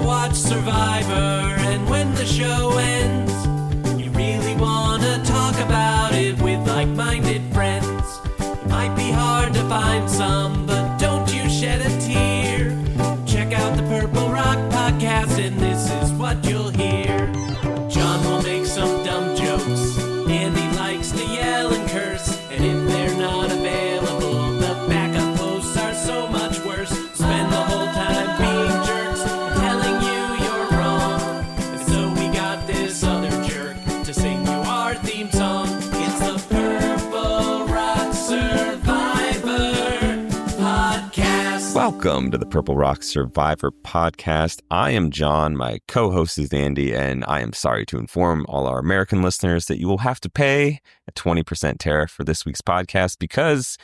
watch Survivor, and when the show ends, you really want to talk about it with like-minded friends. It might be hard to find some, but don't you shed a tear. Check out the Purple Rock Podcast, and this is what you'll hear. John will make some dumb jokes, Andy likes to yell and curse, and if they're not available, the backup hosts are so much worse. Spend the whole time being jerks, telling you you're wrong, and so we got this other jerk to sing you our theme song. It's the Purple Rock Survivor Podcast. Welcome to the Purple Rock Survivor Podcast. I am John, my co-host is Andy, and I am sorry to inform all our American listeners that you will have to pay a 20% tariff for this week's podcast because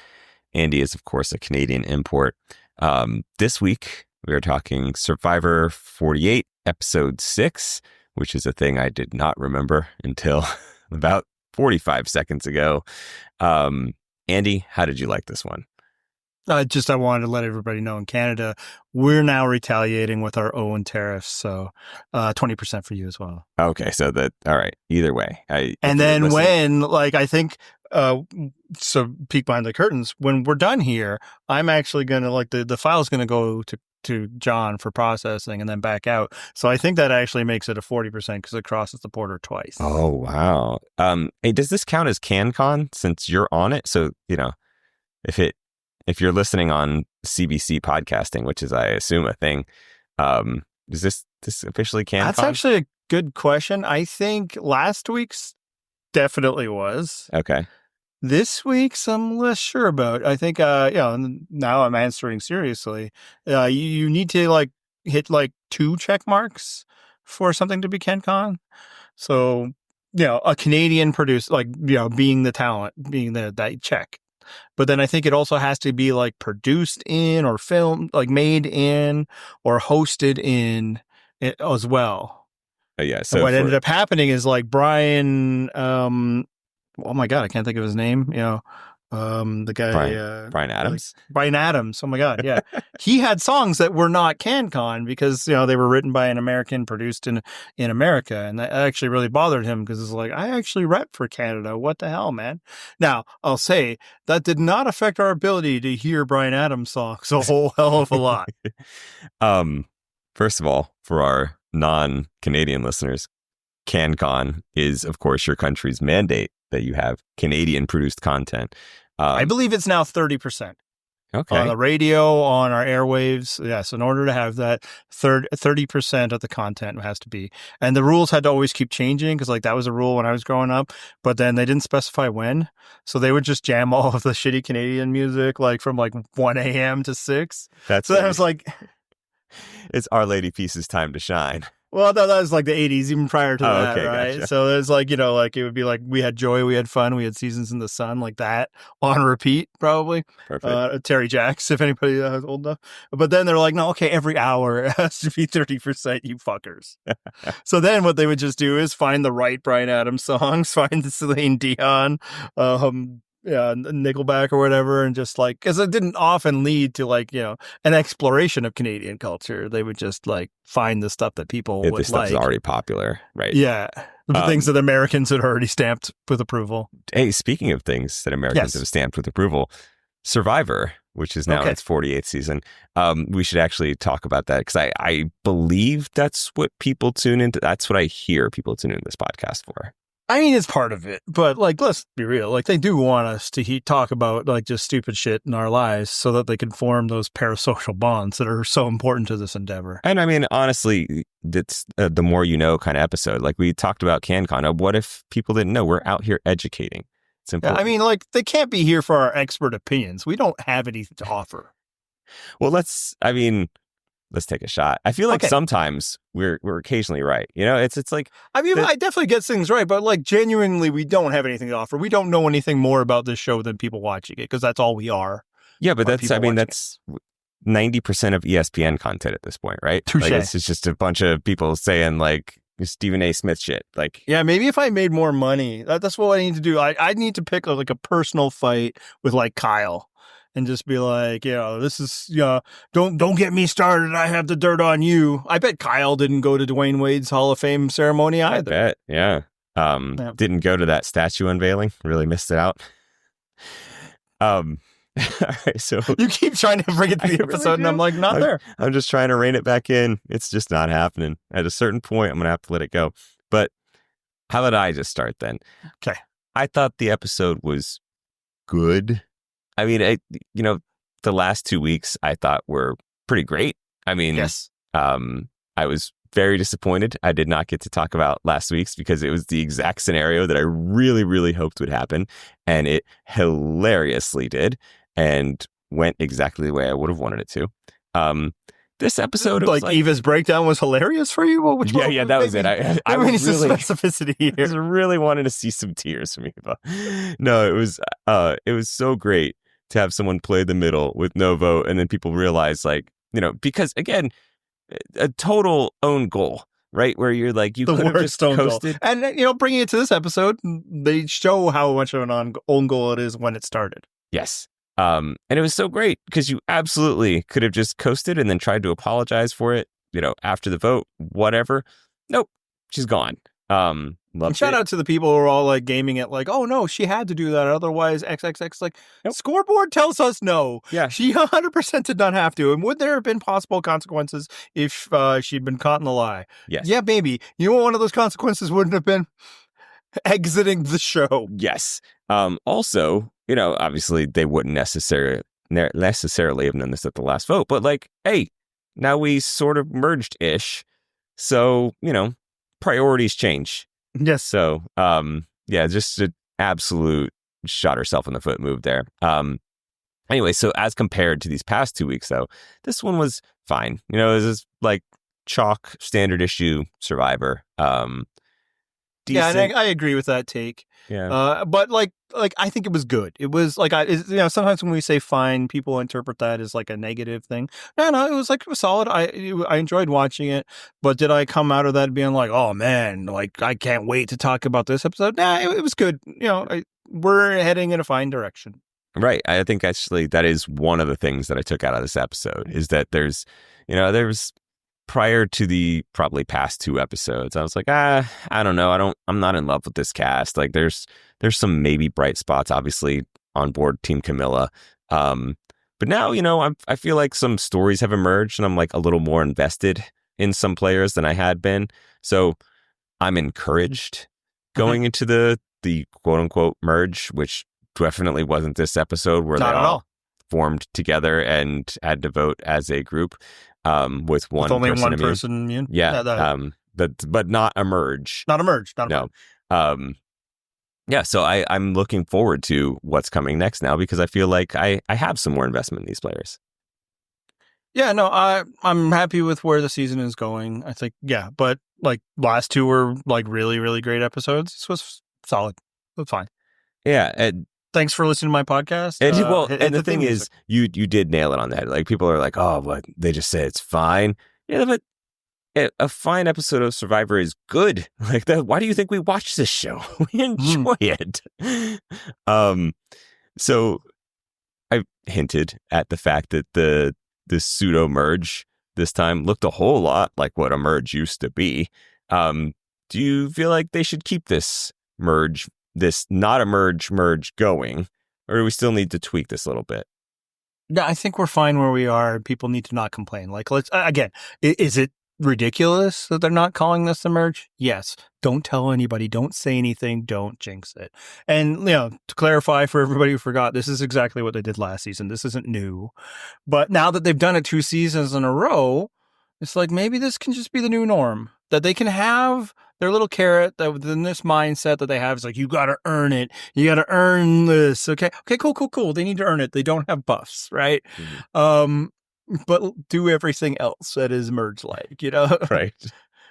Andy is, of course, a Canadian import. This week, we are talking Survivor 48, Episode 6, which is a thing I did not remember until about 45 seconds ago. Andy, how did you like this one? I wanted to let everybody know in Canada, we're now retaliating with our own tariffs. So 20% for you as well. Okay, so all right, either way. And then I think, so peek behind the curtains, when we're done here, I'm actually going to, the file's going to go to John for processing and then back out. So I think that actually makes it a 40% because it crosses the border twice. Oh, wow. Hey, does this count as CanCon since you're on it? So, if you're listening on CBC podcasting, which is, I assume, a thing, is this officially CanCon? That's actually a good question. I think last week's definitely was. Okay. This week's I'm less sure about. I think, now I'm answering seriously. You need to hit 2 check marks for something to be CanCon. So, a Canadian producer, being the talent, being that check. But then I think it also has to be produced in or filmed, made in or hosted in it as well. Yeah. So what ended up happening is Brian, oh my God, I can't think of his name. The guy, Brian Adams. Brian Adams. Oh my God, yeah. He had songs that were not CanCon because they were written by an American, produced in America, and that actually really bothered him because it's I actually rep for Canada. What the hell, man? Now I'll say that did not affect our ability to hear Brian Adams songs a whole hell of a lot. First of all, for our non-Canadian listeners, CanCon is, of course, your country's mandate that you have Canadian-produced content. I believe it's now 30%. Okay. On the radio, on our airwaves. Yes, in order to have that 30% of the content has to be. And the rules had to always keep changing because that was a rule when I was growing up. But then they didn't specify when. So they would just jam all of the shitty Canadian music from 1 a.m. to 6. That's so that was it's Our Lady Peace's time to shine. Well, that was the 80s, even prior to that, okay, right? Gotcha. So it was it would be we had joy, we had fun, we had Seasons in the Sun, that on repeat, probably. Perfect. Terry Jacks, if anybody is old enough. But then they're no, okay, every hour it has to be 30%, you fuckers. So then what they would just do is find the right Bryan Adams songs, find the Celine Dion, Nickelback or whatever, and just because it didn't often lead to an exploration of Canadian culture. They would just find the stuff that people would this stuff's already popular, right? Yeah, the things that Americans had already stamped with approval. Hey, speaking of things that Americans have stamped with approval, Survivor, which is now its 48th season, we should actually talk about that because I believe that's what people tune into. That's what I hear people tune into this podcast for. I mean, it's part of it, but let's be real. They do want us to talk about just stupid shit in our lives so that they can form those parasocial bonds that are so important to this endeavor. And I mean, honestly, it's the more you know kind of episode. We talked about CanCon. What if people didn't know? We're out here educating. It's important. Yeah, I mean, they can't be here for our expert opinions. We don't have anything to offer. Well, let's take a shot. I feel sometimes we're occasionally right. It's I mean, I definitely get things right, but genuinely, we don't have anything to offer. We don't know anything more about this show than people watching it because that's all we are. Yeah, but that's 90% of ESPN content at this point, right? Touché. It's just a bunch of people saying Stephen A. Smith shit. Yeah, maybe if I made more money, that's what I need to do. I need to pick a personal fight with Kyle. and just be like, this is, don't get me started. I have the dirt on you. I bet Kyle didn't go to Dwayne Wade's Hall of Fame ceremony either. I bet, yeah. Didn't go to that statue unveiling. Really missed it out. All right, so you keep trying to bring it to the episode, and I'm like, not there. I'm just trying to rein it back in. It's just not happening. At a certain point, I'm going to have to let it go. But how about I just start then? Okay. I thought the episode was good. I mean, the last 2 weeks I thought were pretty great. I mean, yes. I was very disappointed I did not get to talk about last week's because it was the exact scenario that I really, really hoped would happen. And it hilariously did and went exactly the way I would have wanted it to. This episode, like Eva's breakdown was hilarious for you? Yeah, that was it. I was really specificity here. I was really wanting to see some tears from Eva. No, it was so great to have someone play the middle with no vote, and then people realize, because again, a total own goal, right? Where you're like, you could have just coasted. And, bringing it to this episode, they show how much of an own goal it is when it started. Yes. And it was so great because you absolutely could have just coasted and then tried to apologize for it, after the vote, whatever. Nope. She's gone. Shout out to the people who are all like gaming it like, oh no, she had to do that. Otherwise, XXX, nope. Scoreboard tells us no. Yeah. She 100% did not have to. And would there have been possible consequences if she'd been caught in the lie? Yes. Yeah, maybe. You know what one of those consequences wouldn't have been? Exiting the show. Yes. Also, obviously they wouldn't necessarily have done this at the last vote, but hey, now we sort of merged-ish. So, priorities change. Yes. So, just an absolute shot herself in the foot move there. Anyway, so as compared to these past 2 weeks, though, this one was fine. It was just chalk standard issue Survivor. Decent. Yeah, and I agree with that take. Yeah. But I think it was good. It was sometimes when we say fine, people interpret that as a negative thing. No, it was solid. I enjoyed watching it, but did I come out of that being like, oh man, I can't wait to talk about this episode? Nah, it was good. We're heading in a fine direction. Right. I think actually that is one of the things that I took out of this episode is that there's prior to the probably past 2 episodes, I was like, I don't know. I'm not in love with this cast. There's some maybe bright spots, obviously, on board Team Camilla. But now, I feel like some stories have emerged and I'm a little more invested in some players than I had been. So I'm encouraged going into the quote unquote merge, which definitely wasn't this episode where not they at all formed together and had to vote as a group. With only person one immune. person immune. Yeah. But not a merge. Not a merge. No. Yeah. So I'm looking forward to what's coming next now because I feel like I have some more investment in these players. Yeah. No. I'm happy with where the season is going. I think. Yeah. But last 2 were really, really great episodes. This was solid. It was fine. Yeah. Thanks for listening to my podcast. And the thing is, you did nail it on the head. People are like, oh, what? They just say it's fine. Yeah, but a fine episode of Survivor is good. Why do you think we watch this show? We enjoy it. So I hinted at the fact that the pseudo merge this time looked a whole lot like what a merge used to be. Do you feel like they should keep this merge? This not a merge going, or do we still need to tweak this a little bit? Yeah, I think we're fine where we are. People need to not complain. Let's again, is it ridiculous that they're not calling this a merge? Yes. Don't tell anybody. Don't say anything. Don't jinx it. And, to clarify for everybody who forgot, this is exactly what they did last season. This isn't new. But now that they've done it 2 seasons in a row, it's maybe this can just be the new norm. That they can have their little carrot that within this mindset that they have is you got to earn it. You got to earn this. Okay, cool. They need to earn it. They don't have buffs, right? Mm-hmm. But do everything else that is merge-like, Right.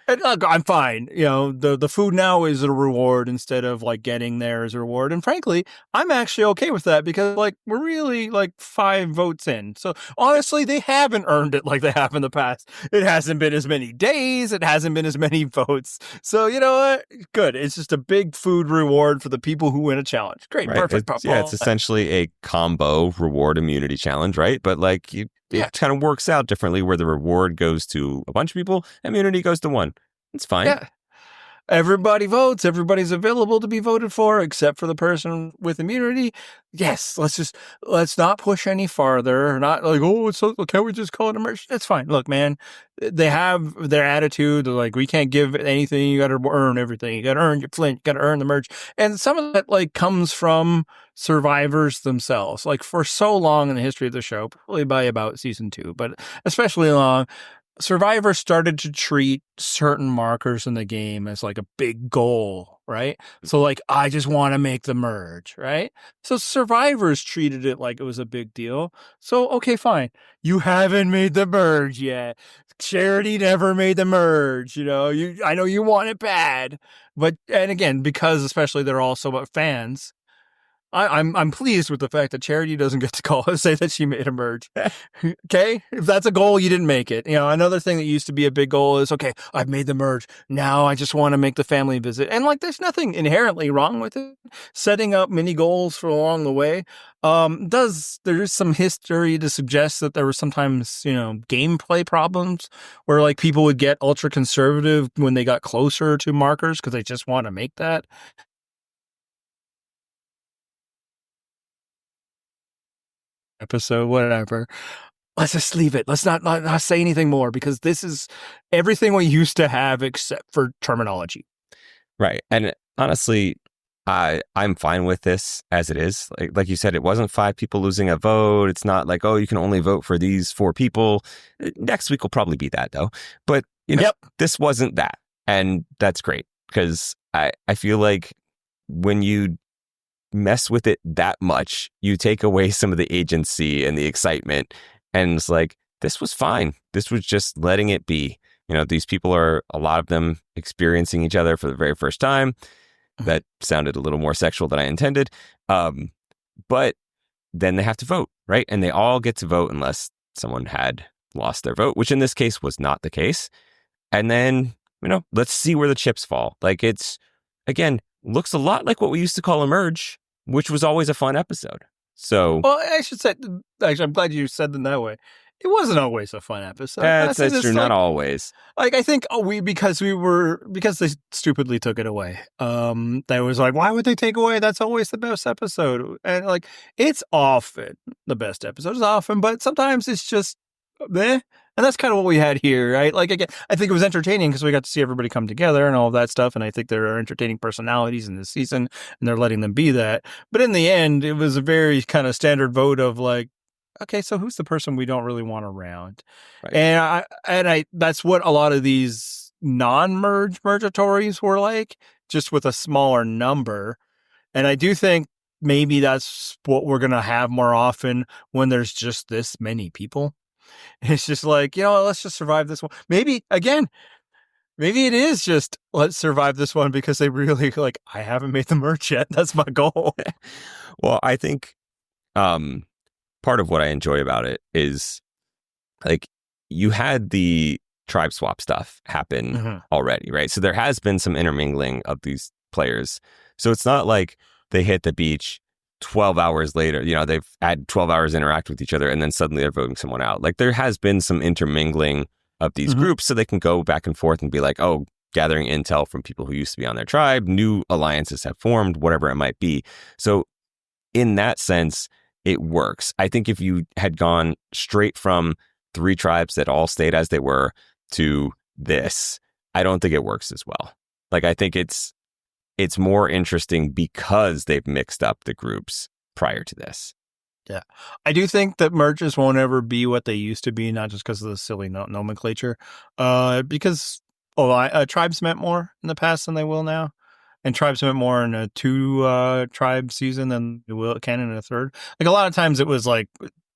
And look, I'm fine. The food now is a reward instead of like getting there as a reward. And frankly, I'm actually okay with that because like we're really like 5 votes in. So honestly, they haven't earned it like they have in the past. It hasn't been as many days. It hasn't been as many votes. So you know what? Good. It's just a big food reward for the people who win a challenge. Great. Right. Perfect. It's essentially a combo reward immunity challenge, right? But like it kind of works out differently where the reward goes to a bunch of people, immunity goes to one. It's fine. Yeah. Everybody votes. Everybody's available to be voted for, except for the person with immunity. Yes, let's not push any farther. Not like, can we just call it a merge? That's fine. Look, man, they have their attitude. They're like, we can't give anything. You got to earn everything. You got to earn your flint. You got to earn the merge. And some of that like comes from survivors themselves. Like for so long in the history of the show, probably by about season 2, but especially long. Survivor started to treat certain markers in the game as like a big goal, right? So like, I just want to make the merge, right? So survivors treated it like it was a big deal. So, okay, fine. You haven't made the merge yet. Charity never made the merge, I know you want it bad, and again, because especially they're all so fans, I'm pleased with the fact that Charity doesn't get to call and say that she made a merge. Okay? If that's a goal, you didn't make it. Another thing that used to be a big goal is, okay, I've made the merge. Now I just want to make the family visit. And like, there's nothing inherently wrong with it. Setting up mini goals for along the way. There is some history to suggest that there were sometimes, gameplay problems where like people would get ultra conservative when they got closer to markers because they just want to make that. Episode, whatever. Let's just leave it. Let's not say anything more because this is everything we used to have except for terminology. Right. And honestly, I'm fine with this as it is. Like you said, it wasn't 5 people losing a vote. It's not like, you can only vote for these 4 people. Next week will probably be that though. But This wasn't that. And that's great because I feel like when you mess with it that much, you take away some of the agency and the excitement. And it's like, this was fine. This was just letting it be. These people are, a lot of them, experiencing each other for the very first time. That sounded a little more sexual than I intended. But then they have to vote, right? And they all get to vote unless someone had lost their vote, which in this case was not the case. And then, let's see where the chips fall. Like it's, again, looks a lot like what we used to call a merge, which was always a fun episode. So, well, I should say, actually, I'm glad you said them that way. It wasn't always a fun episode. That's true. Not always. Like, I think because they stupidly took it away. They was like, why would they take away? That's always the best episode. And like, it's often the best episode is often, but sometimes it's just meh. And that's kind of what we had here, right? Like, again, I think it was entertaining because we got to see everybody come together and all of that stuff. And I think there are entertaining personalities in this season and they're letting them be that. But in the end, it was a very kind of standard vote of like, okay, so who's the person we don't really want around? Right. And I that's what a lot of these non-mergatories were like, just with a smaller number. And I do think maybe that's what we're going to have more often when there's just this many people. It's just like, let's just survive this one. Maybe it is just let's survive this one because they really like, I haven't made the merch yet. That's my goal. Well, I think part of what I enjoy about it is like you had the tribe swap stuff happen already, right? So there has been some intermingling of these players. So it's not like they hit the beach 12 hours later, they've had 12 hours interact with each other and then suddenly they're voting someone out. Like there has been some intermingling of these groups so they can go back and forth and be like, gathering intel from people who used to be on their tribe, new alliances have formed, whatever it might be. So in that sense, it works. I think if you had gone straight from 3 tribes that all stayed as they were to this, I don't think it works as well. Like I think it's more interesting because they've mixed up the groups prior to this. Yeah. I do think that merges won't ever be what they used to be, not just because of the silly nomenclature, because tribes meant more in the past than they will now. And tribes meant more in a 2 tribe season than it can in a 3rd. Like a lot of times it was like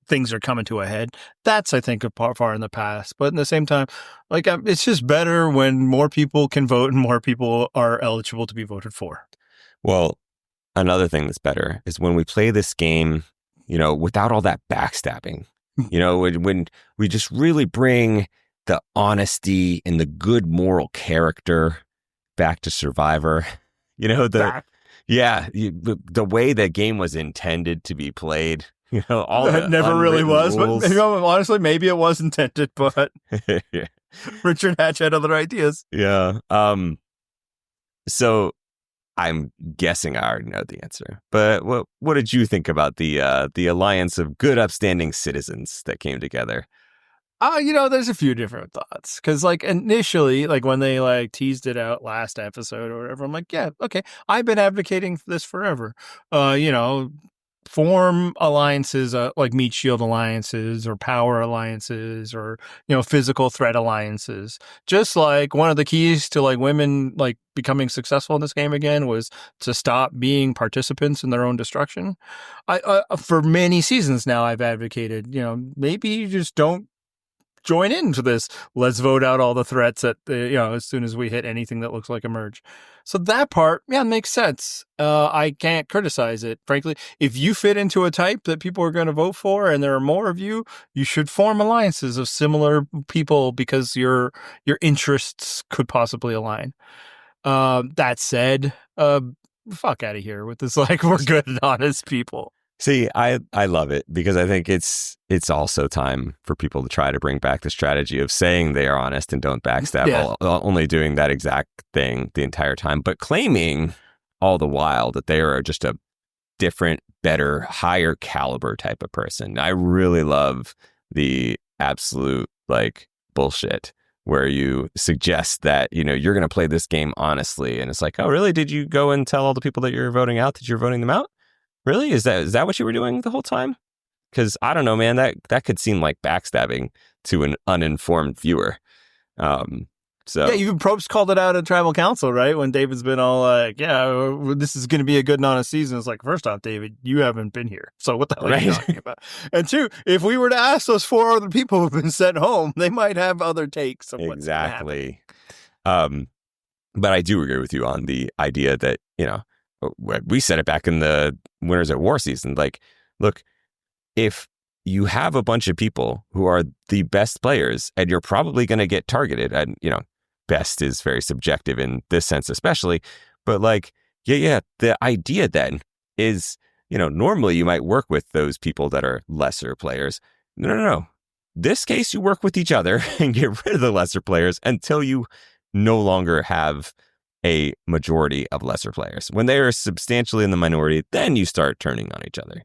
things are coming to a head. That's, I think, far in the past. But at the same time, like, it's just better when more people can vote and more people are eligible to be voted for. Well, another thing that's better is when we play this game, without all that backstabbing, when we just really bring the honesty and the good moral character back to Survivor. The way that game was intended to be played. All that never really was. But honestly, maybe it was intended, but Richard Hatch had other ideas. Yeah. So I'm guessing I already know the answer. But what did you think about the alliance of good, upstanding citizens that came together? There's a few different thoughts. Because, like, initially, like, when they, like, teased it out last episode or whatever, I'm like, yeah, okay, I've been advocating for this forever. Form alliances, like meat shield alliances or power alliances or, physical threat alliances. Just like one of the keys to, like, women, like, becoming successful in this game again was to stop being participants in their own destruction. For many seasons now, I've advocated, maybe you just don't join into this. Let's vote out all the threats as soon as we hit anything that looks like a merge. So that part, makes sense. I can't criticize it. Frankly, if you fit into a type that people are going to vote for and there are more of you, you should form alliances of similar people because your interests could possibly align. That said, fuck out of here with this, like, we're good and honest people. See, I love it because I think it's also time for people to try to bring back the strategy of saying they are honest and don't backstab, only doing that exact thing the entire time, but claiming all the while that they are just a different, better, higher caliber type of person. I really love the absolute, like, bullshit where you suggest that, you're going to play this game honestly. And it's like, oh, really? Did you go and tell all the people that you're voting out that you're voting them out? Really? Is that what you were doing the whole time? Because I don't know, man, that could seem like backstabbing to an uninformed viewer. So even Probst called it out at Tribal Council, right? When David's been all like, this is going to be a good and honest season. It's like, first off, David, you haven't been here. So what the hell are you talking about? And two, if we were to ask those 4 other people who've been sent home, they might have other takes of what's exactly. But I do agree with you on the idea that, we said it back in the Winners at War season. Like, look, if you have a bunch of people who are the best players and you're probably going to get targeted, and, best is very subjective in this sense, especially. But like, the idea then is, normally you might work with those people that are lesser players. No. This case, you work with each other and get rid of the lesser players until you no longer have a majority of lesser players. When they are substantially in the minority, then you start turning on each other.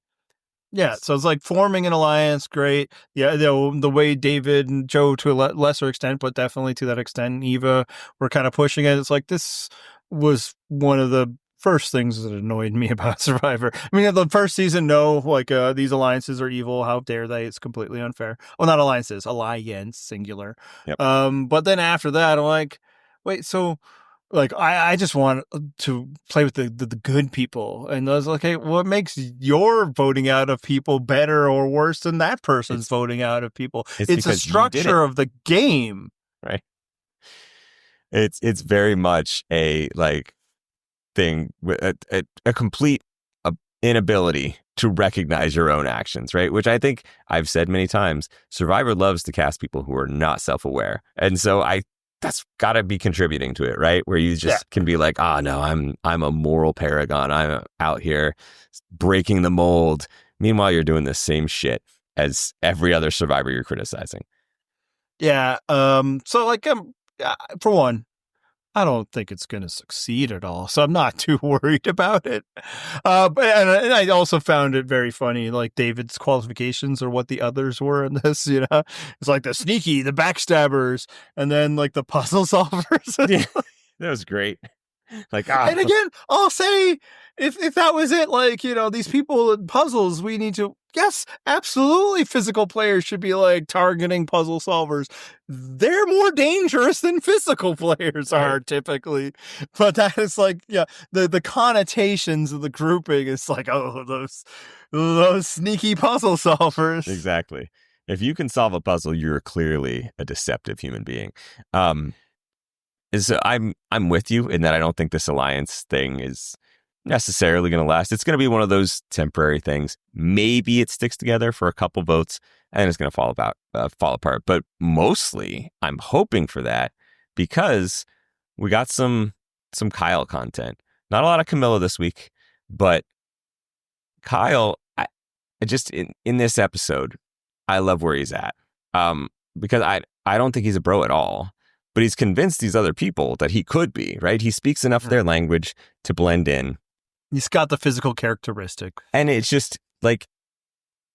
Yeah, so it's like forming an alliance, great. Yeah, the way David and Joe to a lesser extent, but definitely to that extent, and Eva were kind of pushing it. It's like this was one of the first things that annoyed me about Survivor. I mean, the first season, these alliances are evil. How dare they? It's completely unfair. Well, not alliances, alliance, singular. Yep. But then after that, I'm like, wait, so... Like, I just want to play with the good people. And I was like, hey, what makes your voting out of people better or worse than that person's voting out of people? It's a structure of the game. Right. It's very much a, like, thing, a complete inability to recognize your own actions, right? Which I think I've said many times, Survivor loves to cast people who are not self-aware. And so that's got to be contributing to it, right? Where you just can be like, no, I'm a moral paragon. I'm out here breaking the mold. Meanwhile, you're doing the same shit as every other Survivor you're criticizing. Yeah. So, like, for one, I don't think it's going to succeed at all. So I'm not too worried about it. But I also found it very funny, like David's qualifications or what the others were in this, It's like the sneaky, the backstabbers, and then like the puzzle solvers. Yeah, that was great. Like, and again, I'll say if that was it, like, these people in puzzles, we need to yes, absolutely. Physical players should be like targeting puzzle solvers. They're more dangerous than physical players are typically. But that is like, yeah, the connotations of the grouping is like, oh, those sneaky puzzle solvers. Exactly. If you can solve a puzzle, you're clearly a deceptive human being. So I'm with you in that I don't think this alliance thing is necessarily going to last. It's going to be one of those temporary things. Maybe it sticks together for a couple votes and it's going to fall apart. But mostly, I'm hoping for that because we got some Kyle content. Not a lot of Camilla this week, but Kyle, I just in this episode, I love where he's at. Because I don't think he's a bro at all. But he's convinced these other people that he could be, right? He speaks enough of their language to blend in. He's got the physical characteristic. And it's just like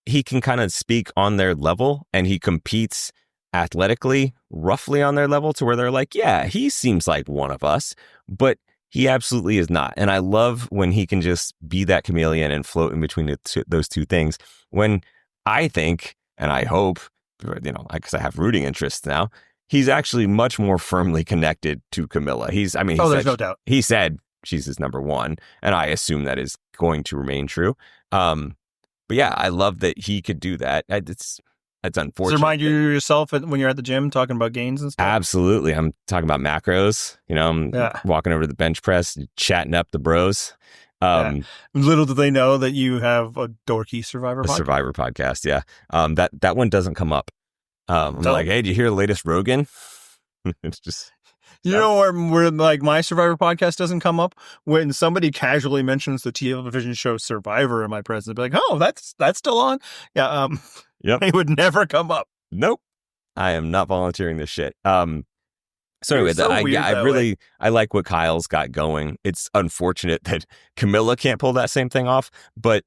he can kind of speak on their level and he competes athletically, roughly on their level to where they're like, yeah, he seems like one of us, but he absolutely is not. And I love when he can just be that chameleon and float in between those two things. When I think, and I hope, because I have rooting interests now, he's actually much more firmly connected to Camilla. There's no doubt. He said she's his number one, and I assume that is going to remain true. But yeah, I love that he could do that. It's unfortunate. Does it remind you yourself when you're at the gym talking about gains and stuff? Absolutely. I'm talking about macros. I'm walking over to the bench press, chatting up the bros. Little do they know that you have a dorky Survivor podcast. Survivor podcast, yeah. That one doesn't come up. I'm like, hey, did you hear the latest Rogan? It's just... where like my Survivor podcast doesn't come up when somebody casually mentions the television show Survivor in my presence. I'd be like, oh, that's still on? Yeah. Yep. It would never come up. Nope. I am not volunteering this shit. So anyway, I like what Kyle's got going. It's unfortunate that Camilla can't pull that same thing off, but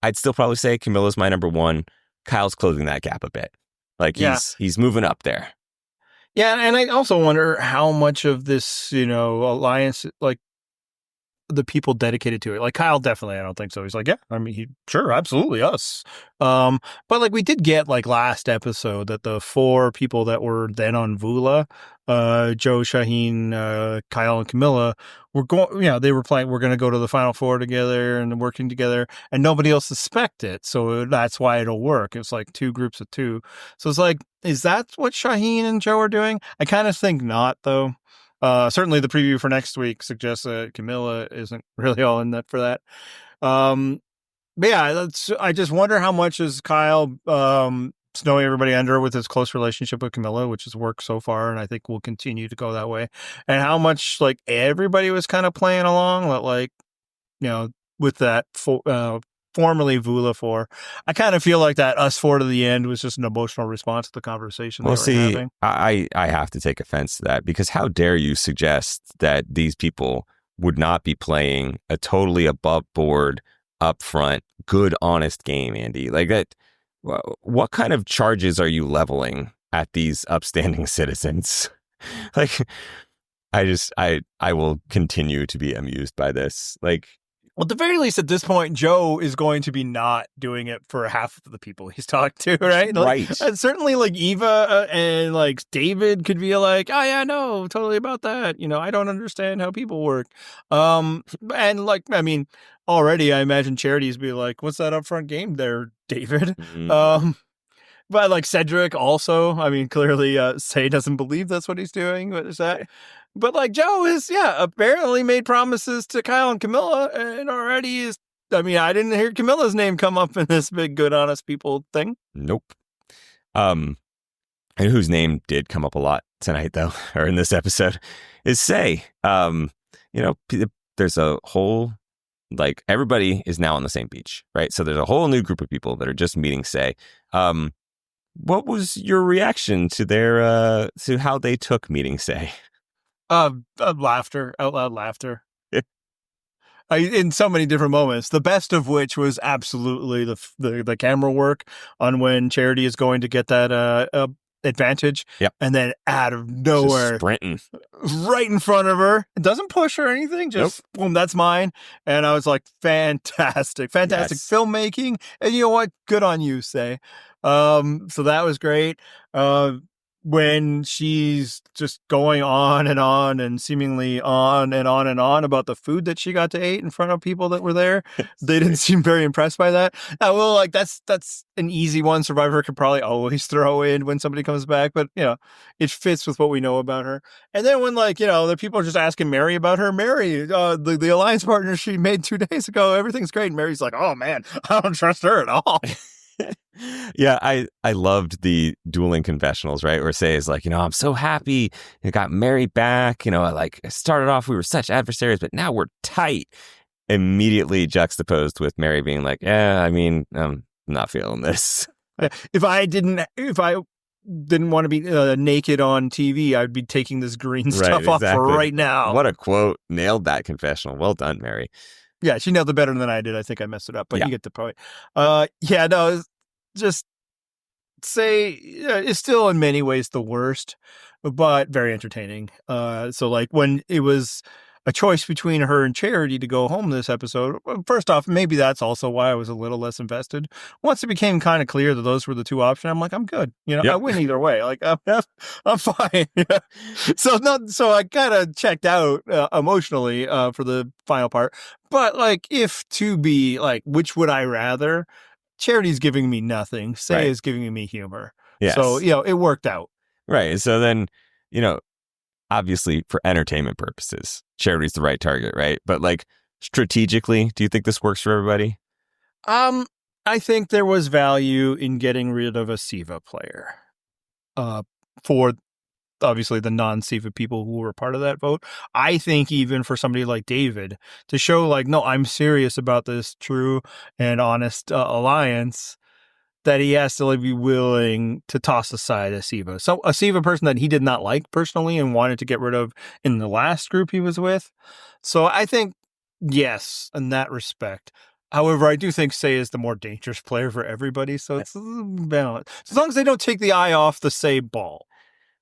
I'd still probably say Camilla's my number one. Kyle's closing that gap a bit. Like he's moving up there. Yeah, and I also wonder how much of this, alliance, like the people dedicated to it. Like Kyle, definitely, I don't think so. He's like, yeah, I mean, sure, absolutely us. But like we did get like last episode that the 4 people that were then on Vula, Joe, Shaheen, Kyle, and Camilla were going. They were playing. We're going to go to the Final Four together and working together, and nobody else suspected it. So that's why it'll work. It's like 2 groups of 2. So it's like, is that what Shaheen and Joe are doing? I kind of think not, though. Certainly the preview for next week suggests that Camilla isn't really all in that for that. But yeah, I just wonder how much is Kyle snowing everybody under with his close relationship with Camilla, which has worked so far, and I think will continue to go that way. And how much like everybody was kind of playing along, like with that formerly Vula 4. I kind of feel like that us 4 to the end was just an emotional response to the conversation they were having. I have to take offense to that because how dare you suggest that these people would not be playing a totally above board, upfront, good, honest game, Andy? Like that. What kind of charges are you leveling at these upstanding citizens? Like, I will continue to be amused by this. Like, well, at the very least, at this point, Joe is going to be not doing it for half of the people he's talked to, right? Right. And certainly, like Eva and like David could be like, "Oh yeah, no, totally about that." I don't understand how people work. And like, I mean, already, I imagine Charity's be like, "What's that upfront game there, David?" Mm-hmm. But like Cedrek also, I mean, clearly, Say doesn't believe that's what he's doing. What is that? But like Joe is, apparently made promises to Kyle and Camilla and already is, I mean, I didn't hear Camilla's name come up in this big, good, honest people thing. Nope. And whose name did come up a lot tonight, though, or in this episode, is Say. There's a whole, like, everybody is now on the same beach, right? So there's a whole new group of people that are just meeting Say. What was your reaction to to how they took meeting Say? Laughter, out loud laughter. In so many different moments. The best of which was absolutely the camera work on when Charity is going to get that advantage. Yep. And then out of Just nowhere, sprinting. right in front of her, it doesn't push her or anything. Just boom, that's mine. And I was like, fantastic Yes. filmmaking. And you know what? Good on you, Say. So that was great. When she's just going on and seemingly on and on and on about the food that she got to eat in front of people that were there, they didn't seem very impressed by that. Well, like that's an easy one Survivor could probably always throw in when somebody comes back, but you know, it fits with what we know about her. And then when like, you know, the people are just asking Mary about her, Mary, the alliance partner she made 2 days ago, everything's great. And Mary's like, oh man, I don't trust her at all. Yeah, I loved the dueling confessionals, right? Where Say is like, you know, I'm so happy I got Mary back. You know, I started off, we were such adversaries, but now we're tight. Immediately juxtaposed with Mary being like, yeah, I mean, I'm not feeling this. If I didn't want to be naked on TV, I'd be taking this green stuff off right now. What a quote. Nailed that confessional. Well done, Mary. Yeah, she nailed it better than I did. I think I messed it up, but you get the point. Just Say is still in many ways the worst, but very entertaining. So like when it was a choice between her and Charity to go home this episode, first off, maybe that's also why I was a little less invested. Once it became kind of clear that those were the two options, I'm like, I'm good. You know, I win either way. Like I'm fine. So I kind of checked out emotionally for the final part. But like, if to be like, which would I rather? Charity's giving me nothing. Say is giving me humor. Yes. So, you know, it worked out. Right. So then, you know, obviously for entertainment purposes, Charity's the right target, right? But like strategically, do you think this works for everybody? I think there was value in getting rid of a Siva player. For obviously the non-Siva people who were part of that vote. I think even for somebody like David to show like, no, I'm serious about this true and honest alliance, that he has to like, be willing to toss aside a Siva. So a Siva person that he did not like personally and wanted to get rid of in the last group he was with. So I think, yes, in that respect. However, I do think Say is the more dangerous player for everybody. So it's balanced. As long as they don't take the eye off the Say ball.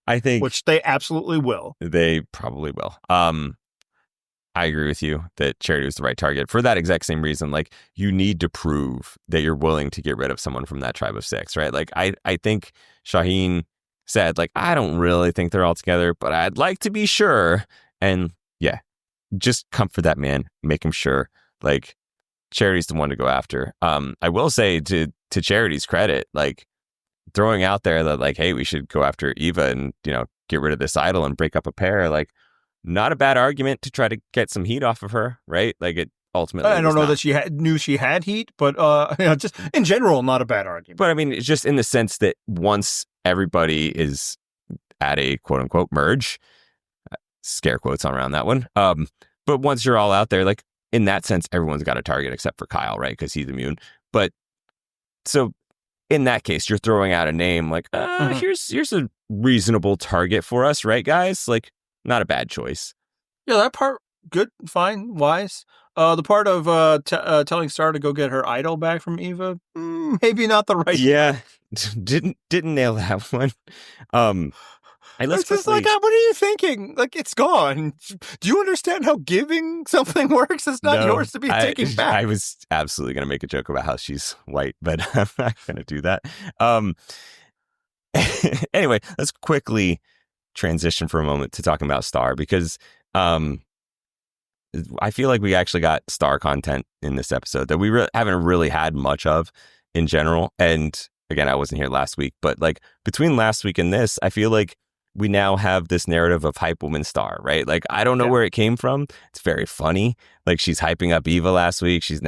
I think, which they absolutely will. They probably will. I agree with you that Charity was the right target for that exact same reason. Like, you need to prove that you're willing to get rid of someone from that tribe of 6, right? Like, I think Shaheen said, like, I don't really think they're all together, but I'd like to be sure. And yeah, just comfort that man, make him sure. Like, Charity's the one to go after. I will say to Charity's credit, like, throwing out there that like, hey, we should go after Eva and, you know, get rid of this idol and break up a pair. Like, not a bad argument to try to get some heat off of her, right? Like, it ultimately. I don't know that she knew she had heat, but you know, just in general, not a bad argument. But I mean, it's just in the sense that once everybody is at a quote unquote merge, scare quotes on around that one. But once you're all out there, like in that sense, everyone's got a target except for Kyle, right? Because he's immune. But so. In that case, you're throwing out a name like, here's a reasonable target for us, right, guys? Like, not a bad choice. Yeah, that part, good, fine, wise. The part of telling Star to go get her idol back from Eva, maybe not the right. Yeah, didn't nail that one. It's just like, what are you thinking? Like, it's gone. Do you understand how giving something works? It's not yours to be taking back. I was absolutely going to make a joke about how she's white, but I'm not going to do that. Anyway, let's quickly transition for a moment to talking about Star, because I feel like we actually got Star content in this episode that we haven't really had much of in general. And again, I wasn't here last week, but like between last week and this, I feel like we now have this narrative of hype woman Star, right? Like, I don't know where it came from. It's very funny. Like, she's hyping up Eva last week. She's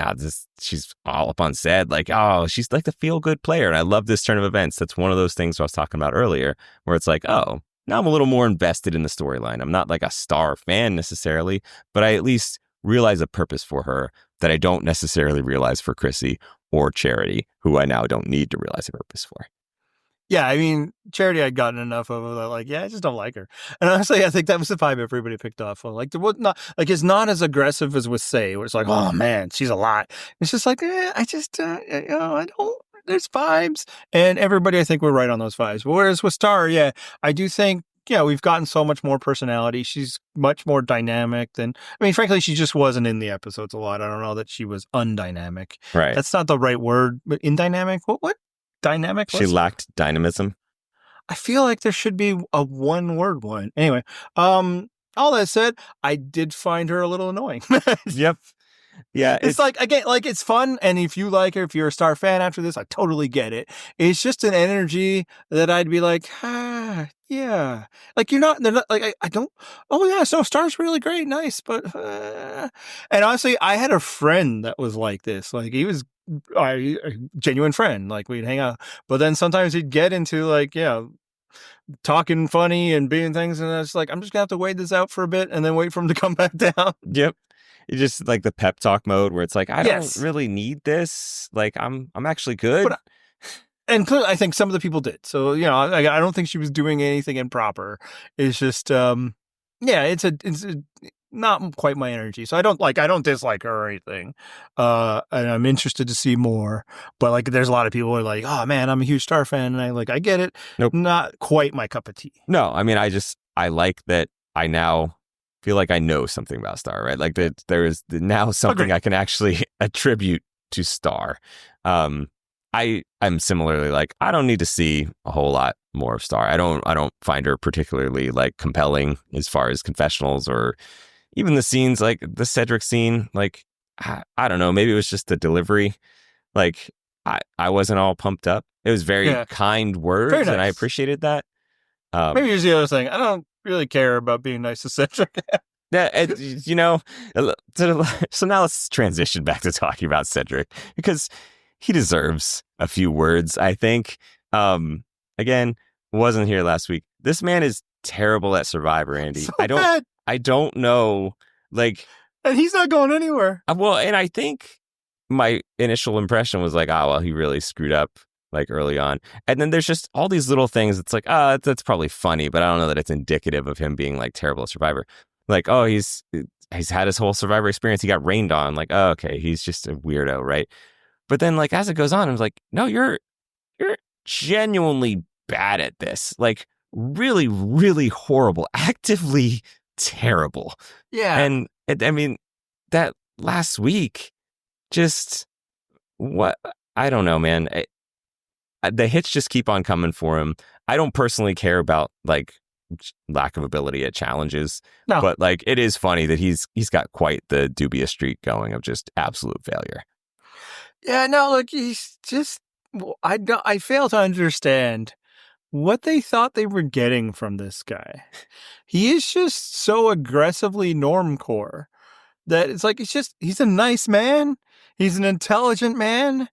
all up on Ced. Like, oh, she's like the feel-good player. And I love this turn of events. That's one of those things I was talking about earlier, where it's like, oh, now I'm a little more invested in the storyline. I'm not like a Star fan necessarily, but I at least realize a purpose for her that I don't necessarily realize for Chrissy or Charity, who I now don't need to realize a purpose for. Yeah, I mean, Charity I'd gotten enough of that, like, yeah, I just don't like her. And honestly, I think that was the vibe everybody picked off on. Like, it's not as aggressive as with Say, where it's like, oh man, she's a lot. It's just like, I just, I don't there's vibes, and everybody, I think we're right on those vibes. Whereas with Star, yeah, I do think, yeah, we've gotten so much more personality. She's much more dynamic than, I mean, frankly, she just wasn't in the episodes a lot. I don't know that she was undynamic. Right. That's not the right word, but indynamic? What dynamic? She lacked dynamism. I feel like there should be a one-word one. Anyway, all that said, I did find her a little annoying. Yep. Yeah. It's like, again, like, it's fun. And if you like her, if you're a Star fan after this, I totally get it. It's just an energy that I'd be like, yeah. Like, they're not like, I don't, oh yeah, so Star's really great. Nice. But, and honestly, I had a friend that was like this. Like, he was a genuine friend. Like, we'd hang out, but then sometimes he'd get into like, yeah, talking funny and being things. And it's like, I'm just gonna have to wait this out for a bit and then wait for him to come back down. Yep. It's just like the pep talk mode where it's like, I Yes. don't really need this. Like, I'm actually good. But and clearly, I think some of the people did. So, you know, I don't think she was doing anything improper. It's just, yeah, it's not quite my energy. So I don't dislike her or anything. And I'm interested to see more. But like, there's a lot of people who are like, oh man, I'm a huge Star fan. And I get it. Nope. Not quite my cup of tea. No, I mean, I like that I now feel like I know something about Star, right? Like that there is now something Agreed. I can actually attribute to Star. I'm similarly like, I don't need to see a whole lot more of Star. I don't find her particularly like compelling as far as confessionals or even the scenes like the Cedrek scene. Like, I don't know, maybe it was just the delivery. Like, I wasn't all pumped up. It was very kind words, Very nice. and I appreciated that. Maybe here's the other thing. I don't really care about being nice to Cedrek. Yeah, you know, so now let's transition back to talking about Cedrek because he deserves a few words, I think. Again, wasn't here last week. This man is terrible at Survivor, Andy. So bad. I don't know, like, And he's not going anywhere. well, and I think my initial impression was like, oh, well, he really screwed up like early on. And then there's just all these little things. It's like, that's probably funny, but I don't know that it's indicative of him being like terrible at Survivor. Like, oh, he's had his whole Survivor experience. He got rained on. Like, oh, okay, he's just a weirdo, right? But then, like, as it goes on, I was like, no, you're genuinely bad at this. Like, really, really horrible, actively terrible. Yeah. And I mean, that last week, just what? I don't know, man. The hits just keep on coming for him. I don't personally care about like lack of ability at challenges, but like it is funny that he's got quite the dubious streak going of just absolute failure. Yeah, no, look, he's just, I fail to understand what they thought they were getting from this guy. He is just so aggressively normcore that it's like, he's a nice man. He's an intelligent man.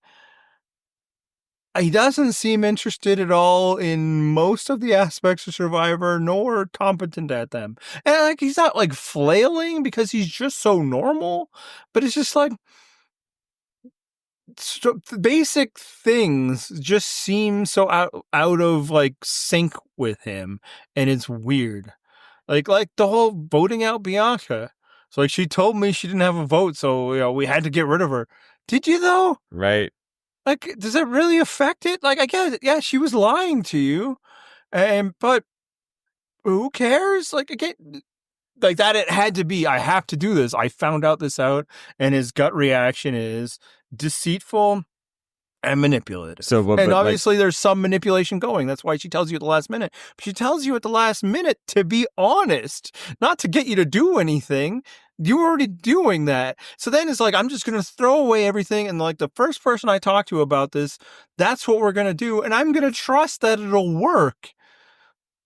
He doesn't seem interested at all in most of the aspects of Survivor, nor competent at them. And like, he's not like flailing because he's just so normal, but it's just like, so basic things just seem so out of like sync with him, and it's weird. Like the whole voting out Bianca. So like, she told me she didn't have a vote, so you know we had to get rid of her. Did you though? Right. Like, does that really affect it? Like, I get it. Yeah, she was lying to you, but who cares? Like, again, like that, it had to be. I have to do this. I found this out, and his gut reaction is deceitful and manipulative. So, and obviously, there's some manipulation going. That's why she tells you at the last minute. But she tells you at the last minute to be honest, not to get you to do anything. You're already doing that. So then it's like, I'm just going to throw away everything. And like the first person I talk to about this, that's what we're going to do. And I'm going to trust that it'll work.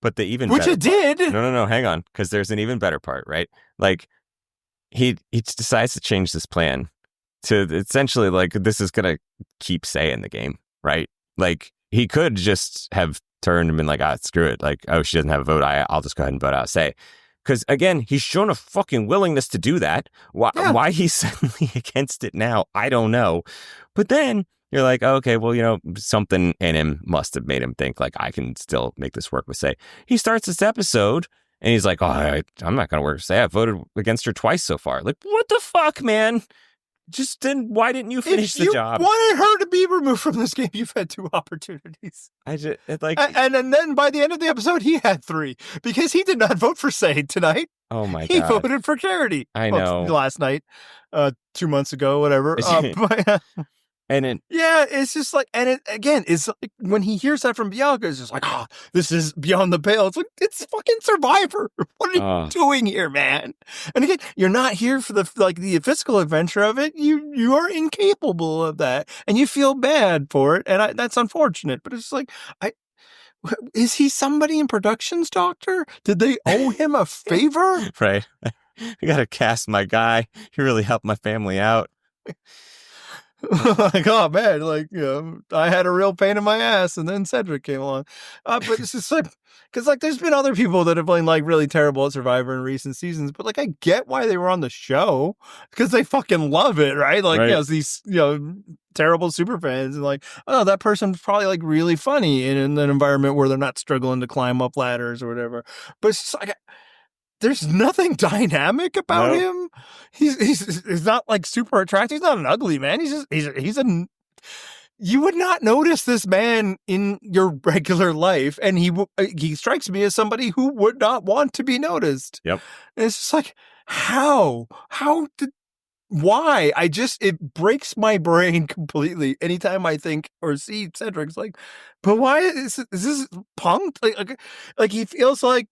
But the even Which better it did. No, hang on. Because there's an even better part, right? Like he decides to change this plan to essentially like, this is going to keep say in the game, right? Like he could just have turned and been like, screw it. Like, oh, she doesn't have a vote. I'll just go ahead and vote out say. Because, again, he's shown a fucking willingness to do that. Why he's suddenly against it now, I don't know. But then you're like, okay, well, you know, something in him must have made him think, like, I can still make this work with Say. He starts this episode, and he's like, oh, I'm not going to work with Say. I voted against her twice so far. Like, what the fuck, man? Just then, why didn't you finish the job? If you wanted her to be removed from this game, you've had 2 opportunities. And then by the end of the episode, he had 3 because he did not vote for Sade tonight. Oh my God. He voted for Charity. I know. Last night, 2 months ago, whatever. It's just like, and it again, it's like when he hears that from Bianca, it's just like, this is beyond the pale. It's like, it's fucking Survivor. What are you doing here, man? And again, you're not here for the physical adventure of it. You are incapable of that, and you feel bad for it, and that's unfortunate. But it's like, is he somebody in production's doctor? Did they owe him a favor? Right. I gotta cast my guy. He really helped my family out. Like, oh man, like, I had a real pain in my ass, and then Cedrek came along. But it's just like, because like, there's been other people that have been like really terrible at Survivor in recent seasons, but like, I get why they were on the show because they fucking love it, right? Like, these terrible super fans, and like, oh, that person's probably like really funny in an environment where they're not struggling to climb up ladders or whatever. But it's just like, there's nothing dynamic about him. He's not like super attractive. He's not an ugly man. You would not notice this man in your regular life, and he strikes me as somebody who would not want to be noticed. Yep. And it's just like, why? It breaks my brain completely anytime I think or see Cedric's like, but why is this punked? Like he feels like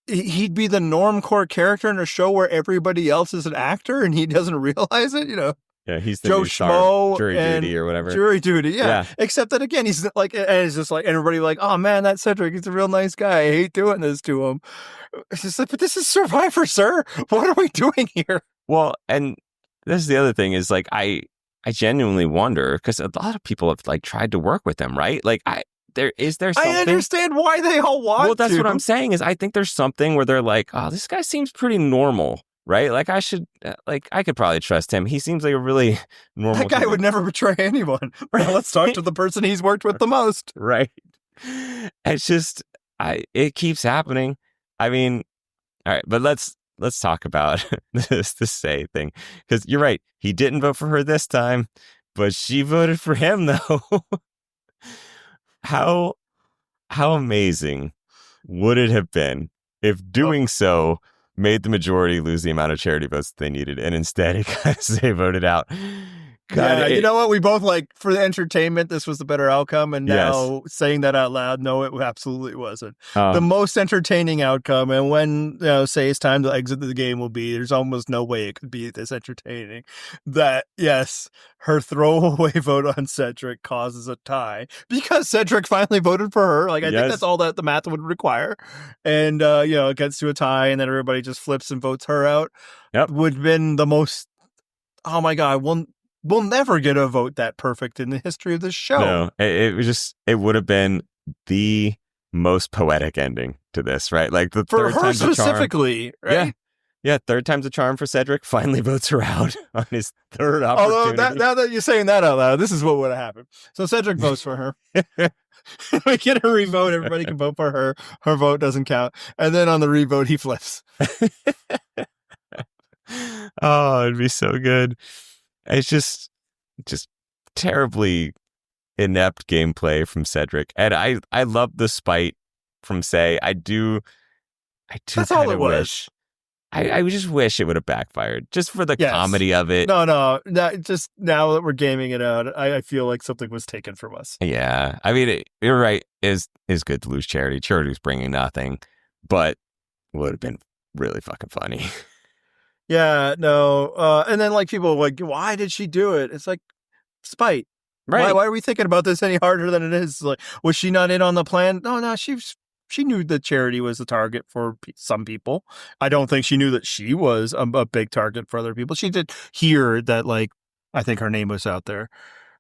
he'd be the normcore character in a show where everybody else is an actor and he doesn't realize it, Yeah, he's the Joe new star Schmo of Jury Duty or whatever. Jury Duty, yeah. Except that again, he's like, and it's just like, everybody like, oh man, that's Cedrek. He's a real nice guy. I hate doing this to him. It's just like, but this is Survivor, sir. What are we doing here? Well, and this is the other thing is like, I genuinely wonder, because a lot of people have like tried to work with him, right? Like, is there something? I understand why they all want to. Well, that's what I'm saying is I think there's something where they're like, oh, this guy seems pretty normal, right? Like I could probably trust him. He seems like a really normal That guy would never betray anyone. Well, let's talk to the person he's worked with the most. Right. It's just, it keeps happening. I mean, all right, but let's talk about the Say thing. Because you're right. He didn't vote for her this time, but she voted for him though. How amazing would it have been if doing so made the majority lose the amount of charity votes that they needed, and instead it got Say voted out? God, you know what? We both like, for the entertainment, this was the better outcome, and now saying that out loud, no, it absolutely wasn't. The most entertaining outcome, and when Say it's time to exit the game will be, there's almost no way it could be this entertaining. That, yes, her throwaway vote on Cedrek causes a tie, because Cedrek finally voted for her. Like, I think that's all that the math would require. And, it gets to a tie, and then everybody just flips and votes her out. Yep. Would have been the most, oh my God, We'll never get a vote that perfect in the history of this show. No, it would have been the most poetic ending to this, right? Like the for third her time's a charm. specifically, right? Yeah, third time's a charm for Cedrek. Finally votes her out on his third opportunity. Although now that you're saying that out loud, this is what would have happened. So Cedrek votes for her. We get a revote. Everybody can vote for her. Her vote doesn't count. And then on the revote, he flips. Oh, it'd be so good. It's just terribly inept gameplay from Cedrek, and I love the spite from Say. I do. That's all it was. I just wish it would have backfired, just for the comedy of it. No. Just now that we're gaming it out, I feel like something was taken from us. Yeah, I mean, you're right. Is good to lose Charity. Charity's bringing nothing, but would have been really fucking funny. Yeah, no. And then like people are like, why did she do it? It's like spite. Right. Why are we thinking about this any harder than it is? Like, was she not in on the plan? No, she knew that Charity was the target for some people. I don't think she knew that she was a big target for other people. She did hear that, like, I think her name was out there.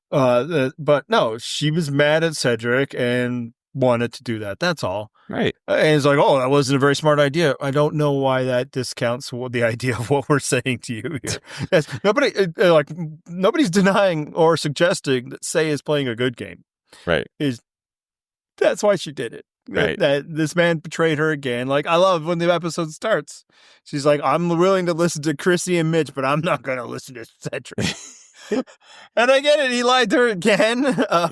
But no, she was mad at Cedrek and wanted to do that. That's all. Right. And it's like, oh, that wasn't a very smart idea. I don't know why that discounts the idea of what we're saying to you here. Yes, nobody's denying or suggesting that Say is playing a good game. Right. That's why she did it. Right. That this man betrayed her again. Like, I love when the episode starts. She's like, I'm willing to listen to Chrissy and Mitch, but I'm not going to listen to Cedric. And I get it. He lied to her again.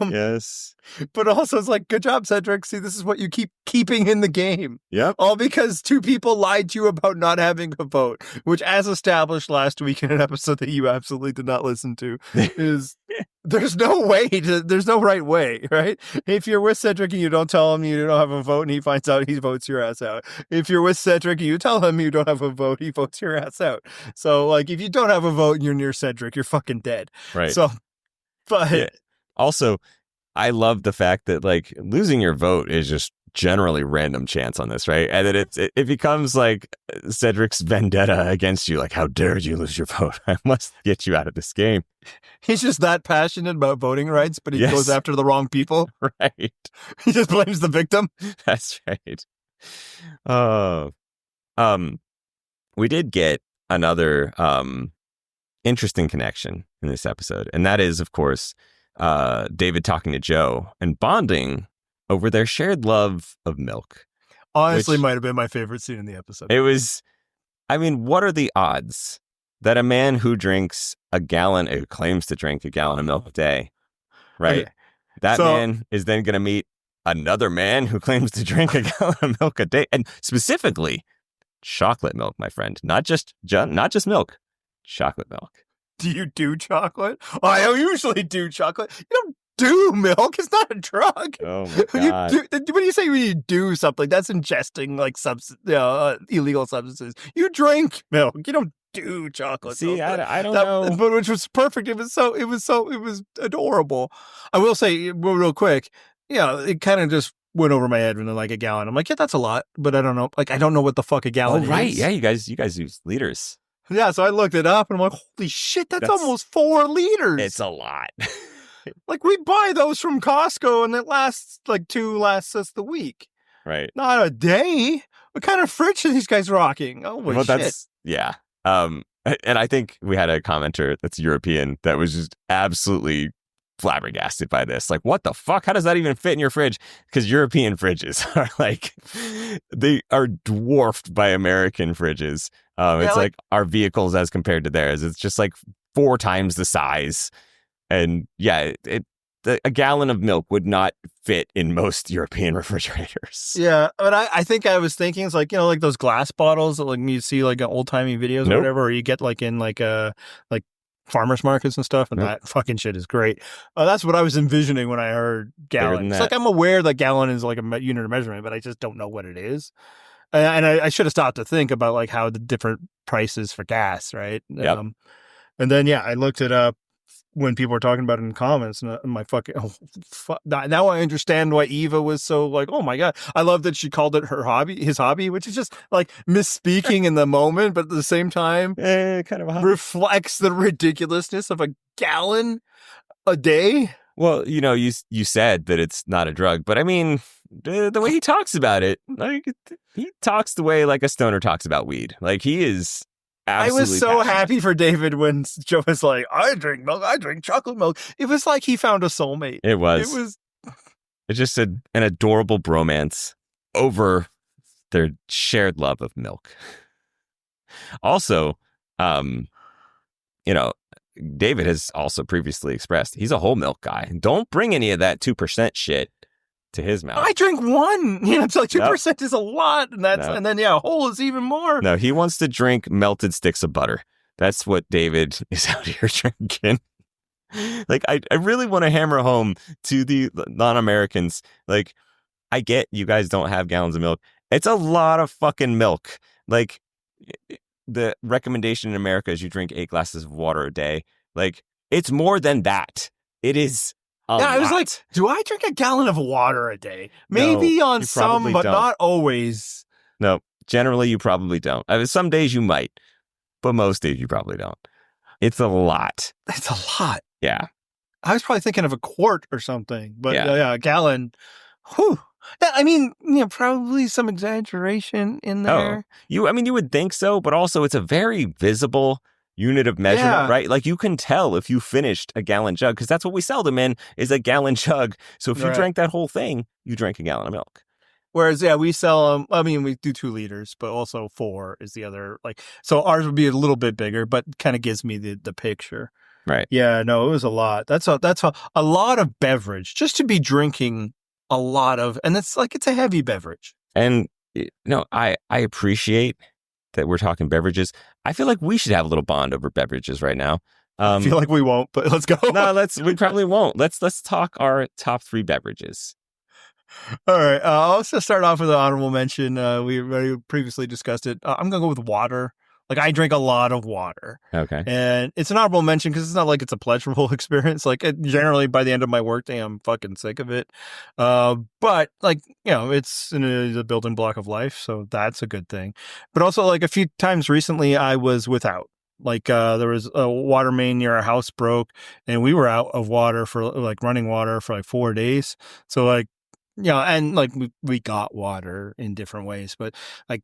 Yes. But also it's like, good job, Cedric. See, this is what you keep keeping in the game. Yep. All because two people lied to you about not having a vote, which, as established last week in an episode that you absolutely did not listen to, is there's no right way, right? If you're with Cedric and you don't tell him you don't have a vote and he finds out, he votes your ass out. If you're with Cedric and you tell him you don't have a vote, he votes your ass out. So, like, if you don't have a vote and you're near Cedric, you're fucking dead. Right. So, but yeah. Also, I love the fact that, like, losing your vote is just generally random chance on this, right? And then it becomes like Cedric's vendetta against you. Like, how dare you lose your vote? I must get you out of this game. He's just that passionate about voting rights, but he Yes. goes after the wrong people. Right. He just blames the victim. That's right. Oh, we did get another interesting connection in this episode, and that is, of course, David talking to Joe and bonding over their shared love of milk. Honestly, might have been my favorite scene in the episode. It was, I mean, what are the odds that a man who claims to drink a gallon of milk a day, right? Okay. That So- man is then going to meet another man who claims to drink a gallon of milk a day, and specifically chocolate milk, my friend, not just milk, chocolate milk. Do you do chocolate? I usually do chocolate. You don't do milk. It's not a drug. Oh my When God. when you say when you do something, that's ingesting like illegal substances. You drink milk. You don't do chocolate. See, milk. I don't know. But which was perfect. It was adorable. I will say real quick. Yeah, it kind of just went over my head when they're like a gallon. I'm like, yeah, that's a lot, but I don't know. Like, I don't know what the fuck a Oh, gallon is. right. Yeah, you guys use liters. Yeah, so I looked it up and I'm like, holy shit, that's almost 4 liters. It's a lot. Like, we buy those from Costco and it lasts us the week. Right. Not a day. What kind of fridge are these guys rocking? Oh, Well, shit. yeah. And I think we had a commenter that's European that was just absolutely flabbergasted by this. Like, what the fuck? How does that even fit in your fridge? Because European fridges are like, they are dwarfed by American fridges. It's like our vehicles as compared to theirs. It's just like 4 times the size. And yeah, a gallon of milk would not fit in most European refrigerators. Yeah, but I think I was thinking it's like, like those glass bottles that like you see like old timey videos or whatever, or you get like in like farmers markets and stuff, and that fucking shit is great. That's what I was envisioning when I heard gallon. It's like I'm aware that gallon is like a unit of measurement, but I just don't know what it is. And I should have stopped to think about like how the different prices for gas, right? Yep. And then I looked it up when people were talking about it in the comments, and my fucking now I understand why Eva was so like, oh my God. I love that she called it his hobby, which is just like misspeaking in the moment, but at the same time, kind of a hobby. reflects the ridiculousness of a gallon a day. Well, you said that it's not a drug, but I mean, the way he talks about it, like he talks the way like a stoner talks about weed. Like he is. I was so happy for David when Joe was like, I drink milk, I drink chocolate milk. It was like he found a soulmate. It was. It's just an adorable bromance over their shared love of milk. Also, David has also previously expressed he's a whole milk guy. Don't bring any of that 2% shit to his mouth. I drink 1. It's like 2% is a lot, and and then whole is even more. No, he wants to drink melted sticks of butter. That's what David is out here drinking. Like, I really want to hammer home to the non-Americans. Like, I get you guys don't have gallons of milk. It's a lot of fucking milk. Like, the recommendation in America is you drink 8 glasses of water a day. Like, it's more than that. It is a lot. I was like, do I drink a gallon of water a day? Maybe No, on you some, probably but don't. not always. No, generally you probably don't. I mean, some days you might, but most days you probably don't. It's a lot. That's a lot. Yeah. I was probably thinking of a quart or something, but Yeah. a gallon. Whew. I mean, probably some exaggeration in there. You would think so, but also it's a very visible unit of measurement, Yeah. right? Like you can tell if you finished a gallon jug because that's what we sell them in is a gallon jug. So if you Right. drank that whole thing, you drank a gallon of milk. Whereas, yeah, we sell them. I mean, we do 2 liters, but also 4 is the other. Like, so ours would be a little bit bigger, but kind of gives me the picture. Right. Yeah, no, it was a lot. That's a lot of beverage just to be drinking a lot of, and it's a heavy beverage. And I appreciate that we're talking beverages. I feel like we should have a little bond over beverages right now. I feel like we won't, but let's go. No, we probably won't. Let's talk our top 3 beverages. All right. I'll also start off with an honorable mention. We already previously discussed it. I'm going to go with water. Like, I drink a lot of water. Okay. And it's an honorable mention because it's not like it's a pleasurable experience. Like, generally, by the end of my workday, I'm fucking sick of it. But, it's a building block of life. So that's a good thing. But also, like, a few times recently, I was without. Like, there was a water main near our house broke, and we were out of water for, like, running water for, like, 4 days. So, like, and like we got water in different ways, but like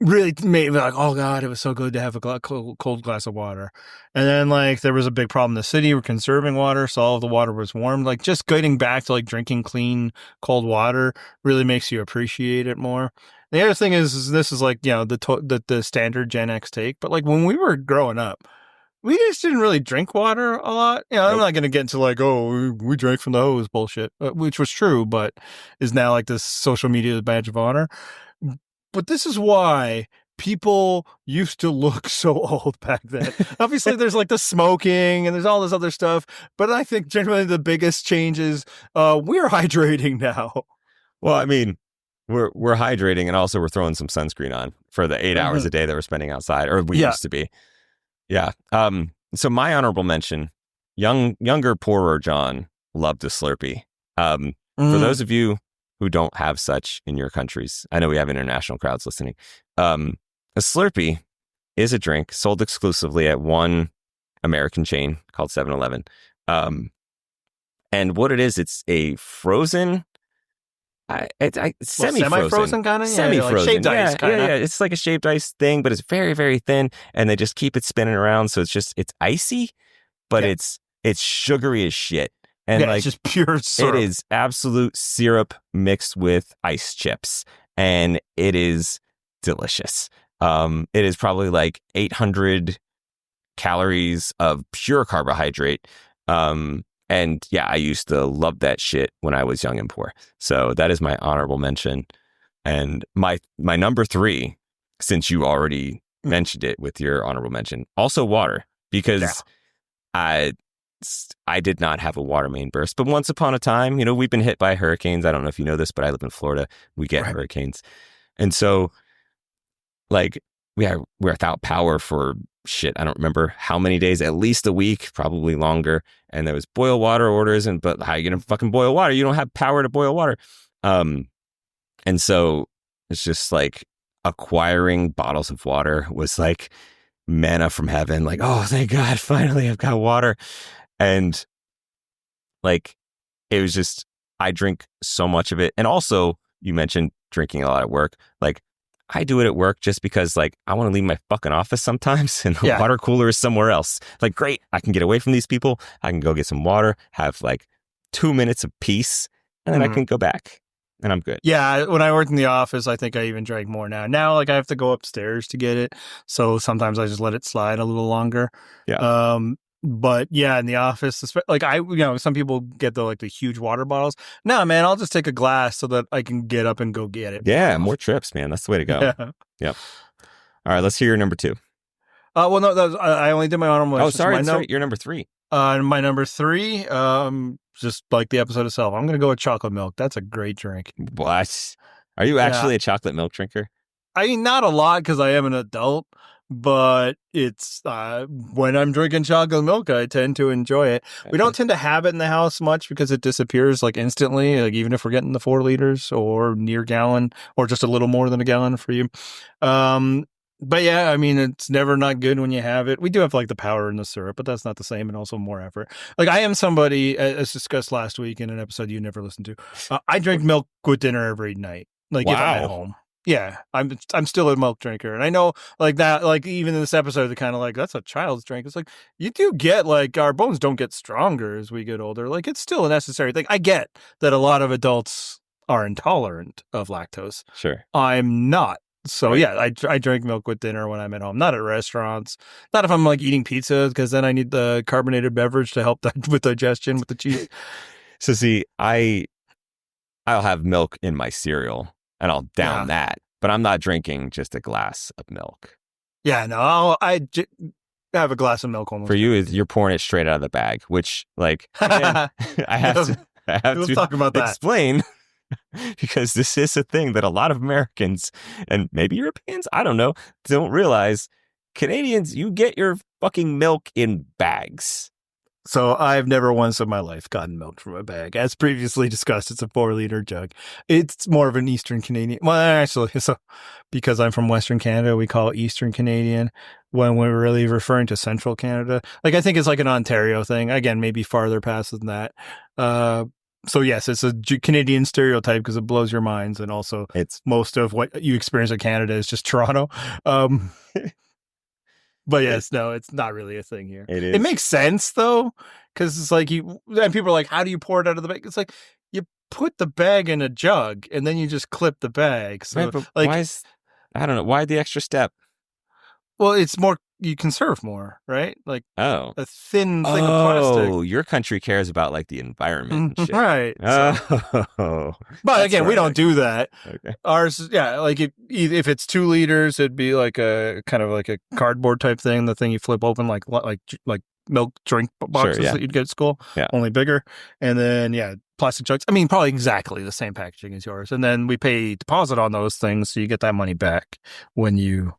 really made me like, oh God, it was so good to have a cold glass of water. And then like there was a big problem in the city. We're conserving water, so all of the water was warm. Like just getting back to like drinking clean, cold water really makes you appreciate it more. The other thing is this is like, the standard Gen X take, but like when we were growing up, we just didn't really drink water a lot. I'm not going to get into like, oh, we drank from the hose bullshit, which was true, but is now like this social media badge of honor. But this is why people used to look so old back then. Obviously, there's like the smoking and there's all this other stuff. But I think generally the biggest change is we're hydrating now. Well, I mean, we're hydrating and also we're throwing some sunscreen on for the 8 hours a day that we're spending outside, or we used to be. Yeah. So my honorable mention, younger, poorer John loved a Slurpee. For those of you who don't have such in your countries, I know we have international crowds listening. A Slurpee is a drink sold exclusively at one American chain called 7-Eleven. And what it is, it's a frozen, semi-frozen kind of? Semi-frozen. Like shaved ice kind of. Yeah. It's like a shaved ice thing, but it's very, very thin. And they just keep it spinning around. So it's icy, but it's sugary as shit. And it's just pure syrup. It is absolute syrup mixed with ice chips. And it is delicious. It is probably like 800 calories of pure carbohydrate. And yeah, I used to love that shit when I was young and poor. So that is my honorable mention. And my number 3, since you already mentioned it with your honorable mention, also water, because I did not have a water main burst. But once upon a time, we've been hit by hurricanes. I don't know if you know this, but I live in Florida. We get hurricanes. And so like we're without power for shit, I don't remember how many days, at least a week, probably longer. And there was boil water orders, but how are you gonna fucking boil water? You don't have power to boil water. And so it's just like acquiring bottles of water was like manna from heaven. Like, oh, thank God, finally I've got water. And like it was just, I drink so much of it. And also you mentioned drinking a lot at work. Like I do it at work just because like I want to leave my fucking office sometimes and the water cooler is somewhere else. Like, great, I can get away from these people. I can go get some water, have like 2 minutes of peace, and then I can go back and I'm good. Yeah, when I worked in the office, I think I even drank more now. Now, like I have to go upstairs to get it. So sometimes I just let it slide a little longer. Yeah. But yeah, in the office, like some people get the huge water bottles. No, man, I'll just take a glass so that I can get up and go get it. Yeah, more trips, man. That's the way to go. Yeah. Yep. All right, let's hear your number 2. Well, no, I only did my honorable mention. Oh, sorry, your number 3. My number 3, just like the episode itself, I'm going to go with chocolate milk. That's a great drink. What? Are you actually a chocolate milk drinker? I mean, not a lot because I am an adult, but it's when I'm drinking chocolate milk, I tend to enjoy it. Okay. We don't tend to have it in the house much because it disappears like instantly, like even if we're getting the 4 liters or near gallon or just a little more than a gallon for you. But yeah, I mean, it's never not good when you have it. We do have like the power in the syrup, but that's not the same and also more effort. Like I am somebody, as discussed last week in an episode you never listened to, I drink milk with dinner every night. Like if I'm at home. Yeah, I'm still a milk drinker, and I know like that. Like even in this episode, they're kind of like that's a child's drink. It's like you do get like our bones don't get stronger as we get older. Like it's still a necessary thing. I get that a lot of adults are intolerant of lactose. Sure. I'm not. So Right. yeah, I drink milk with dinner when I'm at home, not at restaurants. Not if I'm like eating pizza because then I need the carbonated beverage to help with digestion with the cheese. So see, I'll have milk in my cereal and I'll down that, but I'm not drinking just a glass of milk. Yeah, no, I have a glass of milk almost. For you, you're pouring it straight out of the bag, which like again, I have to talk about that. Explain because this is a thing that a lot of Americans and maybe Europeans, I don't know, don't realize. Canadians, you get your fucking milk in bags. So I've never once in my life gotten milk from a bag. As previously discussed, it's a 4-liter jug. It's more of an Eastern Canadian. Well, actually, so because I'm from Western Canada, we call it Eastern Canadian when we're really referring to Central Canada. Like I think it's like an Ontario thing. Again, maybe farther past than that. So yes, it's a Canadian stereotype because it blows your minds, and also It's most of what you experience in Canada is just Toronto. But yes, no, it's not really a thing here. It is. It makes sense though, because it's like and people are like, "How do you pour it out of the bag?" It's like you put the bag in a jug and then you just clip the bag. So, right, but like, I don't know, why the extra step? well, it's more you conserve more, right? Like Oh, a thin thing of plastic. Oh, your country cares about like the environment and shit. Right. Oh, But again, we don't do that. Okay. Ours, yeah, like if it's 2 liters, it'd be like a kind of like a cardboard type thing. The thing you flip open, like milk drink boxes Sure, yeah. that you'd get at school, Yeah. only bigger. And then plastic jugs. I mean, probably exactly the same packaging as yours. And then we pay deposit on those things, so you get that money back when you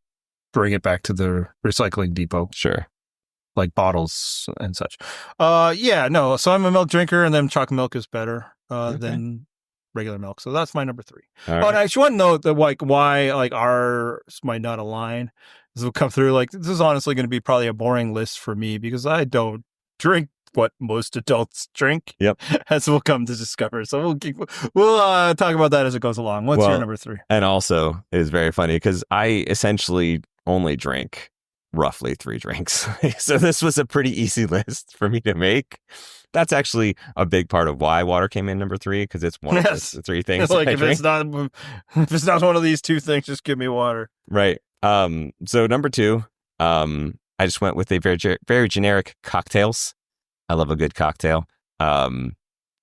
bring it back to the recycling depot. Sure. Like bottles and such. No. So I'm a milk drinker, and then chocolate milk is better than regular milk. So that's my number 3. All But right. I just want to note that like why like ours might not align. This will come through. Like this is honestly going to be probably a boring list for me because I don't drink what most adults drink. Yep. As we'll come to discover. So we'll talk about that as it goes along. What's your number 3? And also, it is very funny because I essentially only drink roughly 3 drinks. So this was a pretty easy list for me to make. That's actually a big part of why water came in number 3 because it's one of the 3 things. It's like I if drink. it's not one of these 2 things, just give me water. Right. So number 2, I just went with a very generic cocktails. I love a good cocktail.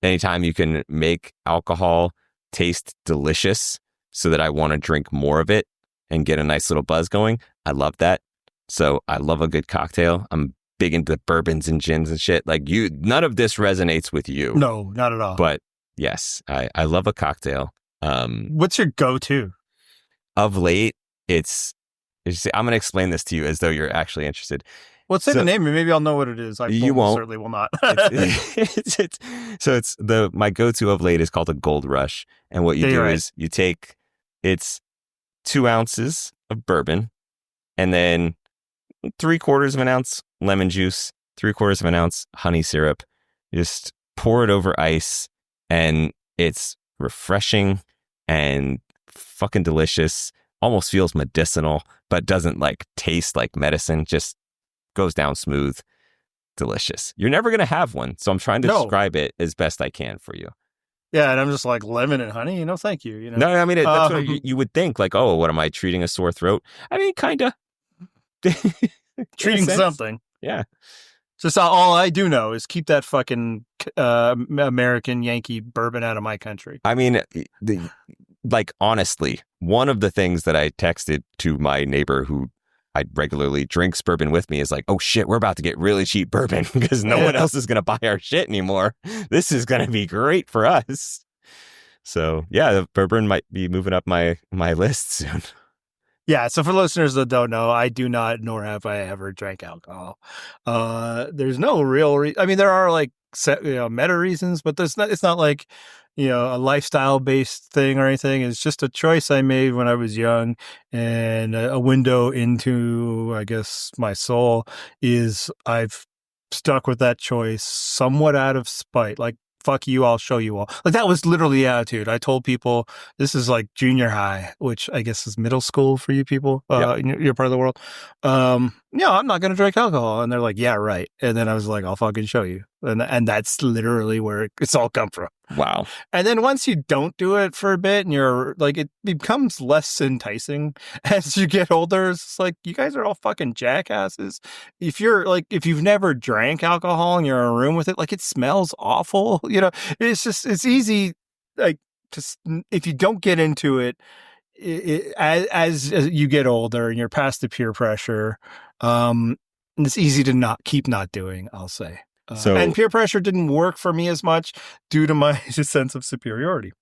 Anytime you can make alcohol taste delicious so that I want to drink more of it and get a nice little buzz going, I love that. So I love a good cocktail. I'm big into bourbons and gins and shit. Like none of this resonates with you. No, not at all. But yes, I love a cocktail. What's your go-to? Of late, I'm going to explain this to you as though you're actually interested. Well, say the name and maybe I'll know what it is. You won't. Certainly will not. My go-to of late is called a Gold Rush. And what you do is you take, it's 2 ounces of bourbon and then 3/4 of an ounce lemon juice, 3/4 of an ounce honey syrup. You just pour it over ice and it's refreshing and fucking delicious. Almost feels medicinal, but doesn't like taste like medicine. Just goes down smooth, delicious. You're never going to have one. So I'm trying to describe it as best I can for you. Yeah, and I'm just like lemon and honey, thank you. No, I mean, that's what you would think. Like, oh, what am I treating a sore throat? I mean, kind of. Treating something. Yeah. Just all I do know is keep that fucking American Yankee bourbon out of my country. I mean, like, honestly, one of the things that I texted to my neighbor who I regularly drinks bourbon with me is like, oh shit, we're about to get really cheap bourbon because no one else is going to buy our shit anymore. This is going to be great for us. So yeah, the bourbon might be moving up my list soon. Yeah, so for listeners that don't know, I do not, nor have I ever drank alcohol. There's no real I mean, there are like meta reasons, but it's not like, a lifestyle based thing or anything. It's just a choice I made when I was young, and a window into, I guess, my soul is I've stuck with that choice somewhat out of spite. Like fuck you, I'll show you all. Like that was literally the attitude. I told people this is like junior high, which I guess is middle school for you people in your part of the world. Yeah, I'm not going to drink alcohol. And they're like, yeah, right. And then I was like, I'll fucking show you. And that's literally where it's all come from. Wow. And then once you don't do it for a bit and you're like, it becomes less enticing as you get older. It's like, you guys are all fucking jackasses. If you've never drank alcohol and you're in a room with it, like it smells awful. You know, it's easy. Like if you don't get into it, as you get older and you're past the peer pressure, it's easy to not doing, I'll say. And peer pressure didn't work for me as much due to my sense of superiority.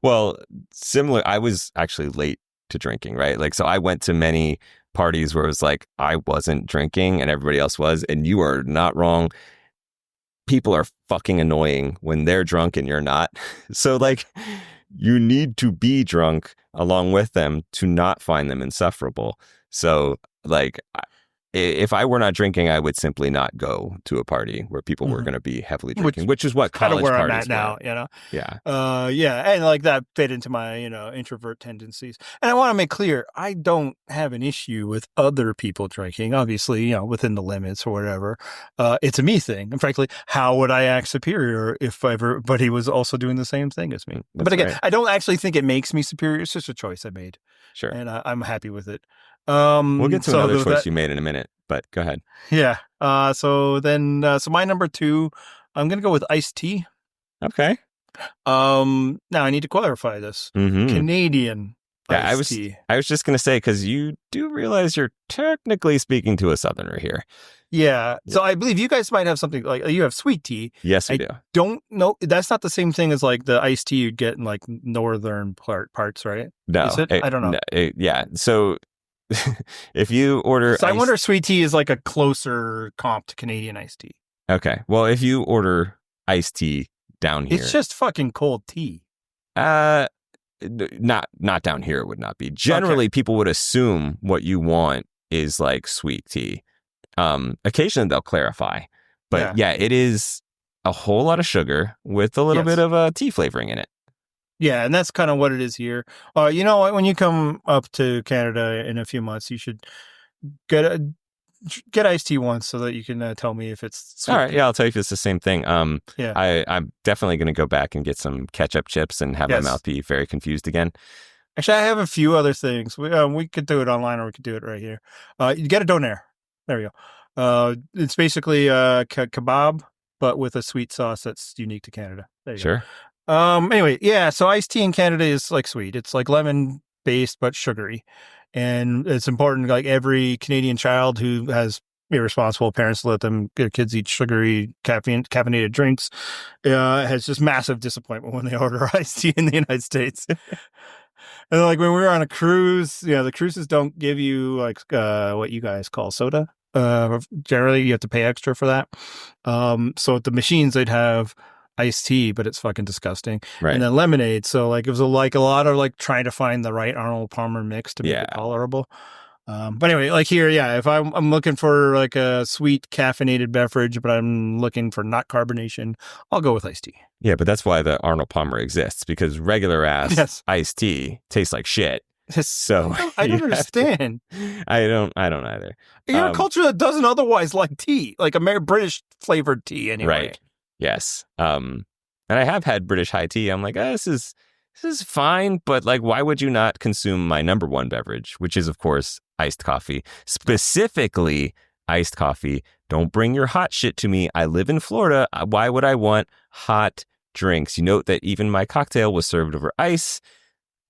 Well, similar, I was actually late to drinking, right? Like, so I went to many parties where it was like, I wasn't drinking and everybody else was, and you are not wrong. People are fucking annoying when they're drunk and you're not. So like, you need to be drunk along with them to not find them insufferable. So like, if I were not drinking, I would simply not go to a party where people were going to be heavily drinking, which is what college where parties I'm at now, were. you know? Yeah. Yeah. And like that fit into my, introvert tendencies. And I want to make clear, I don't have an issue with other people drinking, obviously, within the limits or whatever. It's a me thing. And frankly, how would I act superior if everybody was also doing the same thing as me? But again, I don't actually think it makes me superior. It's just a choice I made. Sure. And I'm happy with it. We'll get to another choice you made in a minute, but go ahead. Yeah. So my number 2, I'm going to go with iced tea. Okay. Now I need to clarify this. Canadian iced tea. I was just going to say, because you do realize you're technically speaking to a Southerner here. Yeah. So I believe you guys might have something like, you have sweet tea. Yes, we do. Don't know. That's not the same thing as like the iced tea you'd get in like northern parts, right? No. Is it? I don't know. Yeah. So if you order... So I wonder if sweet tea is like a closer comp to Canadian iced tea. Okay. Well, if you order iced tea down here... It's just fucking cold tea. Not down here, it would not be. Generally, people would assume what you want is like sweet tea. Occasionally, they'll clarify. But yeah, it is a whole lot of sugar with a little bit of tea flavoring in it. Yeah, and that's kind of what it is here. You know what? When you come up to Canada in a few months, you should get iced tea once so that you can tell me if it's sweet. All right, yeah, I'll tell you if it's the same thing. Yeah. I'm definitely going to go back and get some ketchup chips and have my mouth be very confused again. Actually, I have a few other things. We could do it online or we could do it right here. You get a donair. There we go. It's basically a kebab, but with a sweet sauce that's unique to Canada. There you go. Anyway, yeah, so iced tea in Canada is like sweet. It's like lemon based, but sugary. And it's important, like every Canadian child who has irresponsible parents let their kids eat sugary, caffeinated drinks, has just massive disappointment when they order iced tea in the United States. And like when we were on a cruise, the cruises don't give you like what you guys call soda. Generally, you have to pay extra for that. So at the machines, they'd have iced tea, but it's fucking disgusting. Right. And then lemonade. So like it was a lot of like trying to find the right Arnold Palmer mix to make it tolerable. But anyway, like here, if I'm looking for like a sweet caffeinated beverage, but I'm looking for not carbonation, I'll go with iced tea. Yeah, but that's why the Arnold Palmer exists, because regular ass iced tea tastes like shit. So I don't understand. I don't either. You're a culture that doesn't otherwise like tea, like British flavored tea anyway. Right. Yes. And I have had British high tea. I'm like, this is fine, but like, why would you not consume my number one beverage, which is, of course, iced coffee, specifically iced coffee. Don't bring your hot shit to me. I live in Florida. Why would I want hot drinks? You note that even my cocktail was served over ice.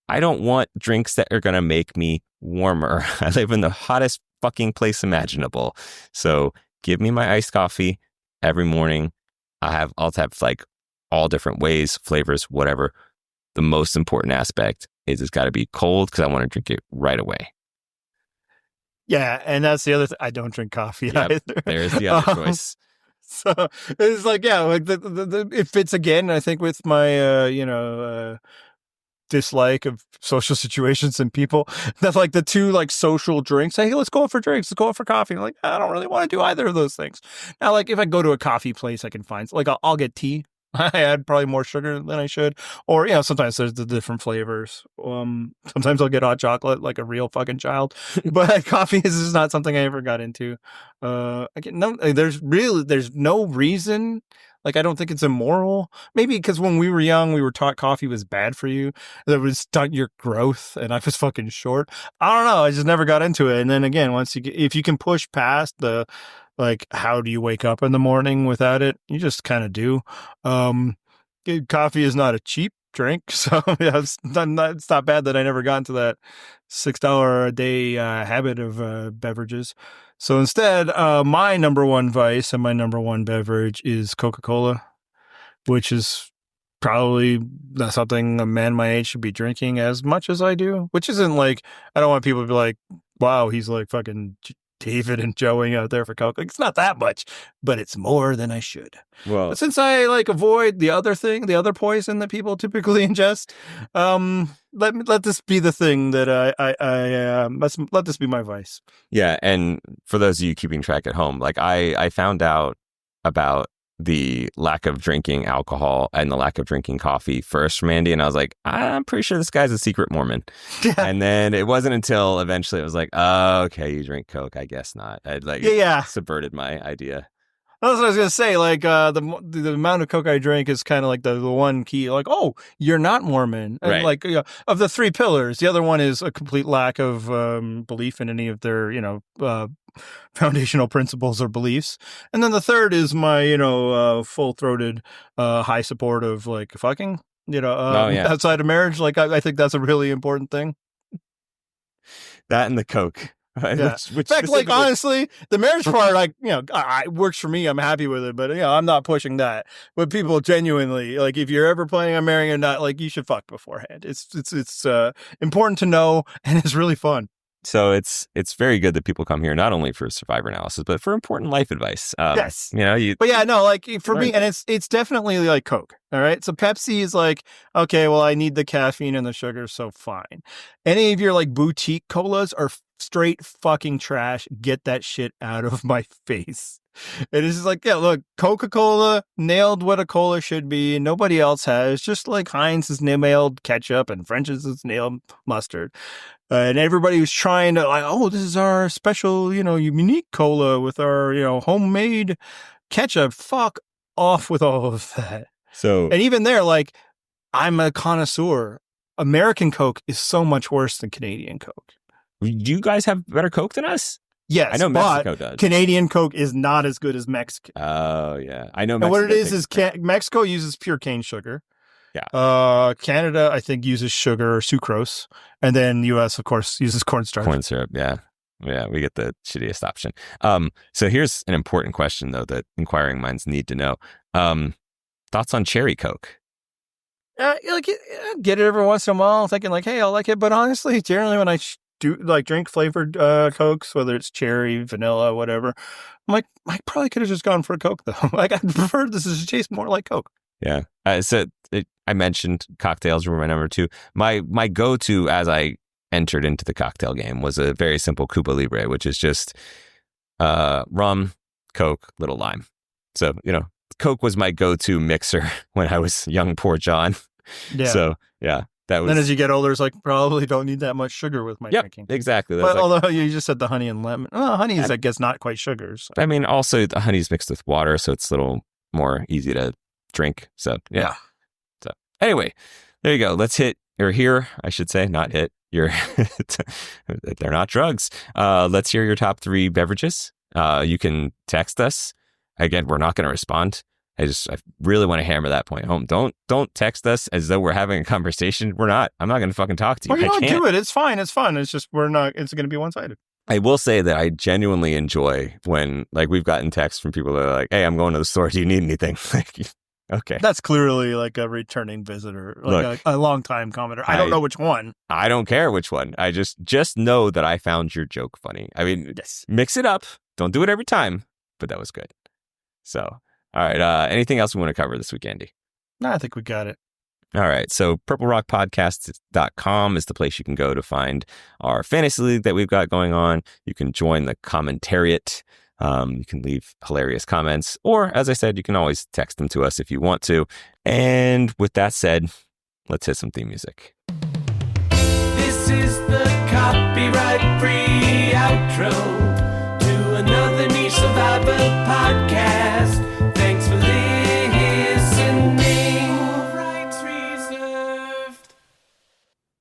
I don't want drinks that are going to make me warmer. I live in the hottest fucking place imaginable. So give me my iced coffee every morning. I'll have like all different ways, flavors, whatever. The most important aspect is it's got to be cold because I want to drink it right away. Yeah, and that's the other thing. I don't drink coffee either. There's the other choice. So it's like, like it fits again, I think, with my, dislike of social situations and people. That's like the two like social drinks. Hey, let's go out for drinks. Let's go out for coffee. I'm like, I don't really want to do either of those things. Now, like if I go to a coffee place, I can find like I'll get tea. I add probably more sugar than I should. Or, sometimes there's the different flavors. Sometimes I'll get hot chocolate like a real fucking child. But coffee is just not something I ever got into. There's no reason. Like, I don't think it's immoral. Maybe because when we were young, we were taught coffee was bad for you. That would stunt your growth, and I was fucking short. I don't know. I just never got into it. And then again, if you can push past the, like, how do you wake up in the morning without it? You just kind of do. Coffee is not a cheap drink, so yeah, it's not bad that I never got into that $6 a day habit of beverages. So instead, my number one vice and my number one beverage is Coca-Cola, which is probably not something a man my age should be drinking as much as I do, which isn't like, I don't want people to be like, wow, he's like fucking David and Joey out there for Coke. Like, it's not that much, but it's more than I should. Well, but since I avoid the other poison that people typically ingest, let this be the thing that let this be my vice. Yeah, and for those of you keeping track at home, like I found out about the lack of drinking alcohol and the lack of drinking coffee first from Andy, and I was like, I'm pretty sure this guy's a secret Mormon. And then it wasn't until eventually it was like, oh, okay, you drink Coke, I guess not. It subverted my idea. That's what I was gonna say. Like the amount of Coke I drink is kind of like the one key. Like, oh, you're not Mormon, and right. Like of the three pillars, the other one is a complete lack of belief in any of their foundational principles or beliefs, and then the third is my full-throated high support of like fucking outside of marriage. Like I think that's a really important thing. That and the Coke. Yeah. In fact, like, honestly, the marriage part, like, it works for me. I'm happy with it, but, I'm not pushing that. But people genuinely, like, if you're ever planning on marrying or not, like, you should fuck beforehand. It's important to know, and it's really fun. So it's very good that people come here not only for survivor analysis, but for important life advice. Yes. But yeah, no, like for me, and it's definitely like Coke. All right. So Pepsi is like, okay, well, I need the caffeine and the sugar, so fine. Any of your like boutique colas are straight fucking trash. Get that shit out of my face. And it's just like, yeah, look, Coca-Cola nailed what a cola should be. Nobody else has. Just like Heinz has nailed ketchup and French's has nailed mustard. And everybody was trying to like, oh, this is our special, unique cola with our, homemade ketchup. Fuck off with all of that. So, and even there, like, I'm a connoisseur. American Coke is so much worse than Canadian Coke. Do you guys have better Coke than us? Yes, I know Mexico does. Canadian Coke is not as good as Mexican. Oh, yeah. I know Mexico. And what it is Mexico uses pure cane sugar. Yeah. Canada, I think, uses sugar or sucrose. And then U.S., of course, uses cornstarch. Corn syrup, yeah. Yeah, we get the shittiest option. So here's an important question, though, that inquiring minds need to know. Thoughts on cherry Coke? Get it every once in a while, thinking like, hey, I'll like it. But honestly, generally when I do like drink flavored Cokes, whether it's cherry, vanilla, whatever, I'm like, I probably could have just gone for a Coke though. Like I prefer this to taste more like Coke. Yeah. I mentioned cocktails were my number two. My go-to as I entered into the cocktail game was a very simple Cuba Libre, which is just rum, Coke, little lime. So, Coke was my go-to mixer when I was young, poor John. Yeah. So, yeah. That was... Then as you get older, it's like, probably don't need that much sugar with my drinking. Exactly. But although you just said the honey and lemon. Oh, honey is, I guess, not quite sugar. So. I mean, also the honey's mixed with water, so it's a little more easy to drink. So, yeah. So, anyway, there you go. Let's hit, or hear, I should say, not hit. They're not drugs. Let's hear your top 3 beverages. You can text us. Again, we're not going to respond. I really want to hammer that point home. Don't text us as though we're having a conversation. We're not. I'm not going to fucking talk to you. Well, you don't do it. It's fine. It's fun. It's just it's going to be one-sided. I will say that I genuinely enjoy when like we've gotten texts from people that are like, hey, I'm going to the store. Do you need anything? Like, okay. That's clearly like a returning visitor, like Look, a long-time commenter. I don't know which one. I don't care which one. I just know that I found your joke funny. I mean, yes. Mix it up. Don't do it every time, but that was good. So, all right. Anything else we want to cover this week, Andy? No, I think we got it. All right. So purplerockpodcast.com is the place you can go to find our fantasy league that we've got going on. You can join the commentariat You can leave hilarious comments, or as I said, you can always text them to us if you want to. And with that said, let's hit some theme music. This is the copyright-free outro.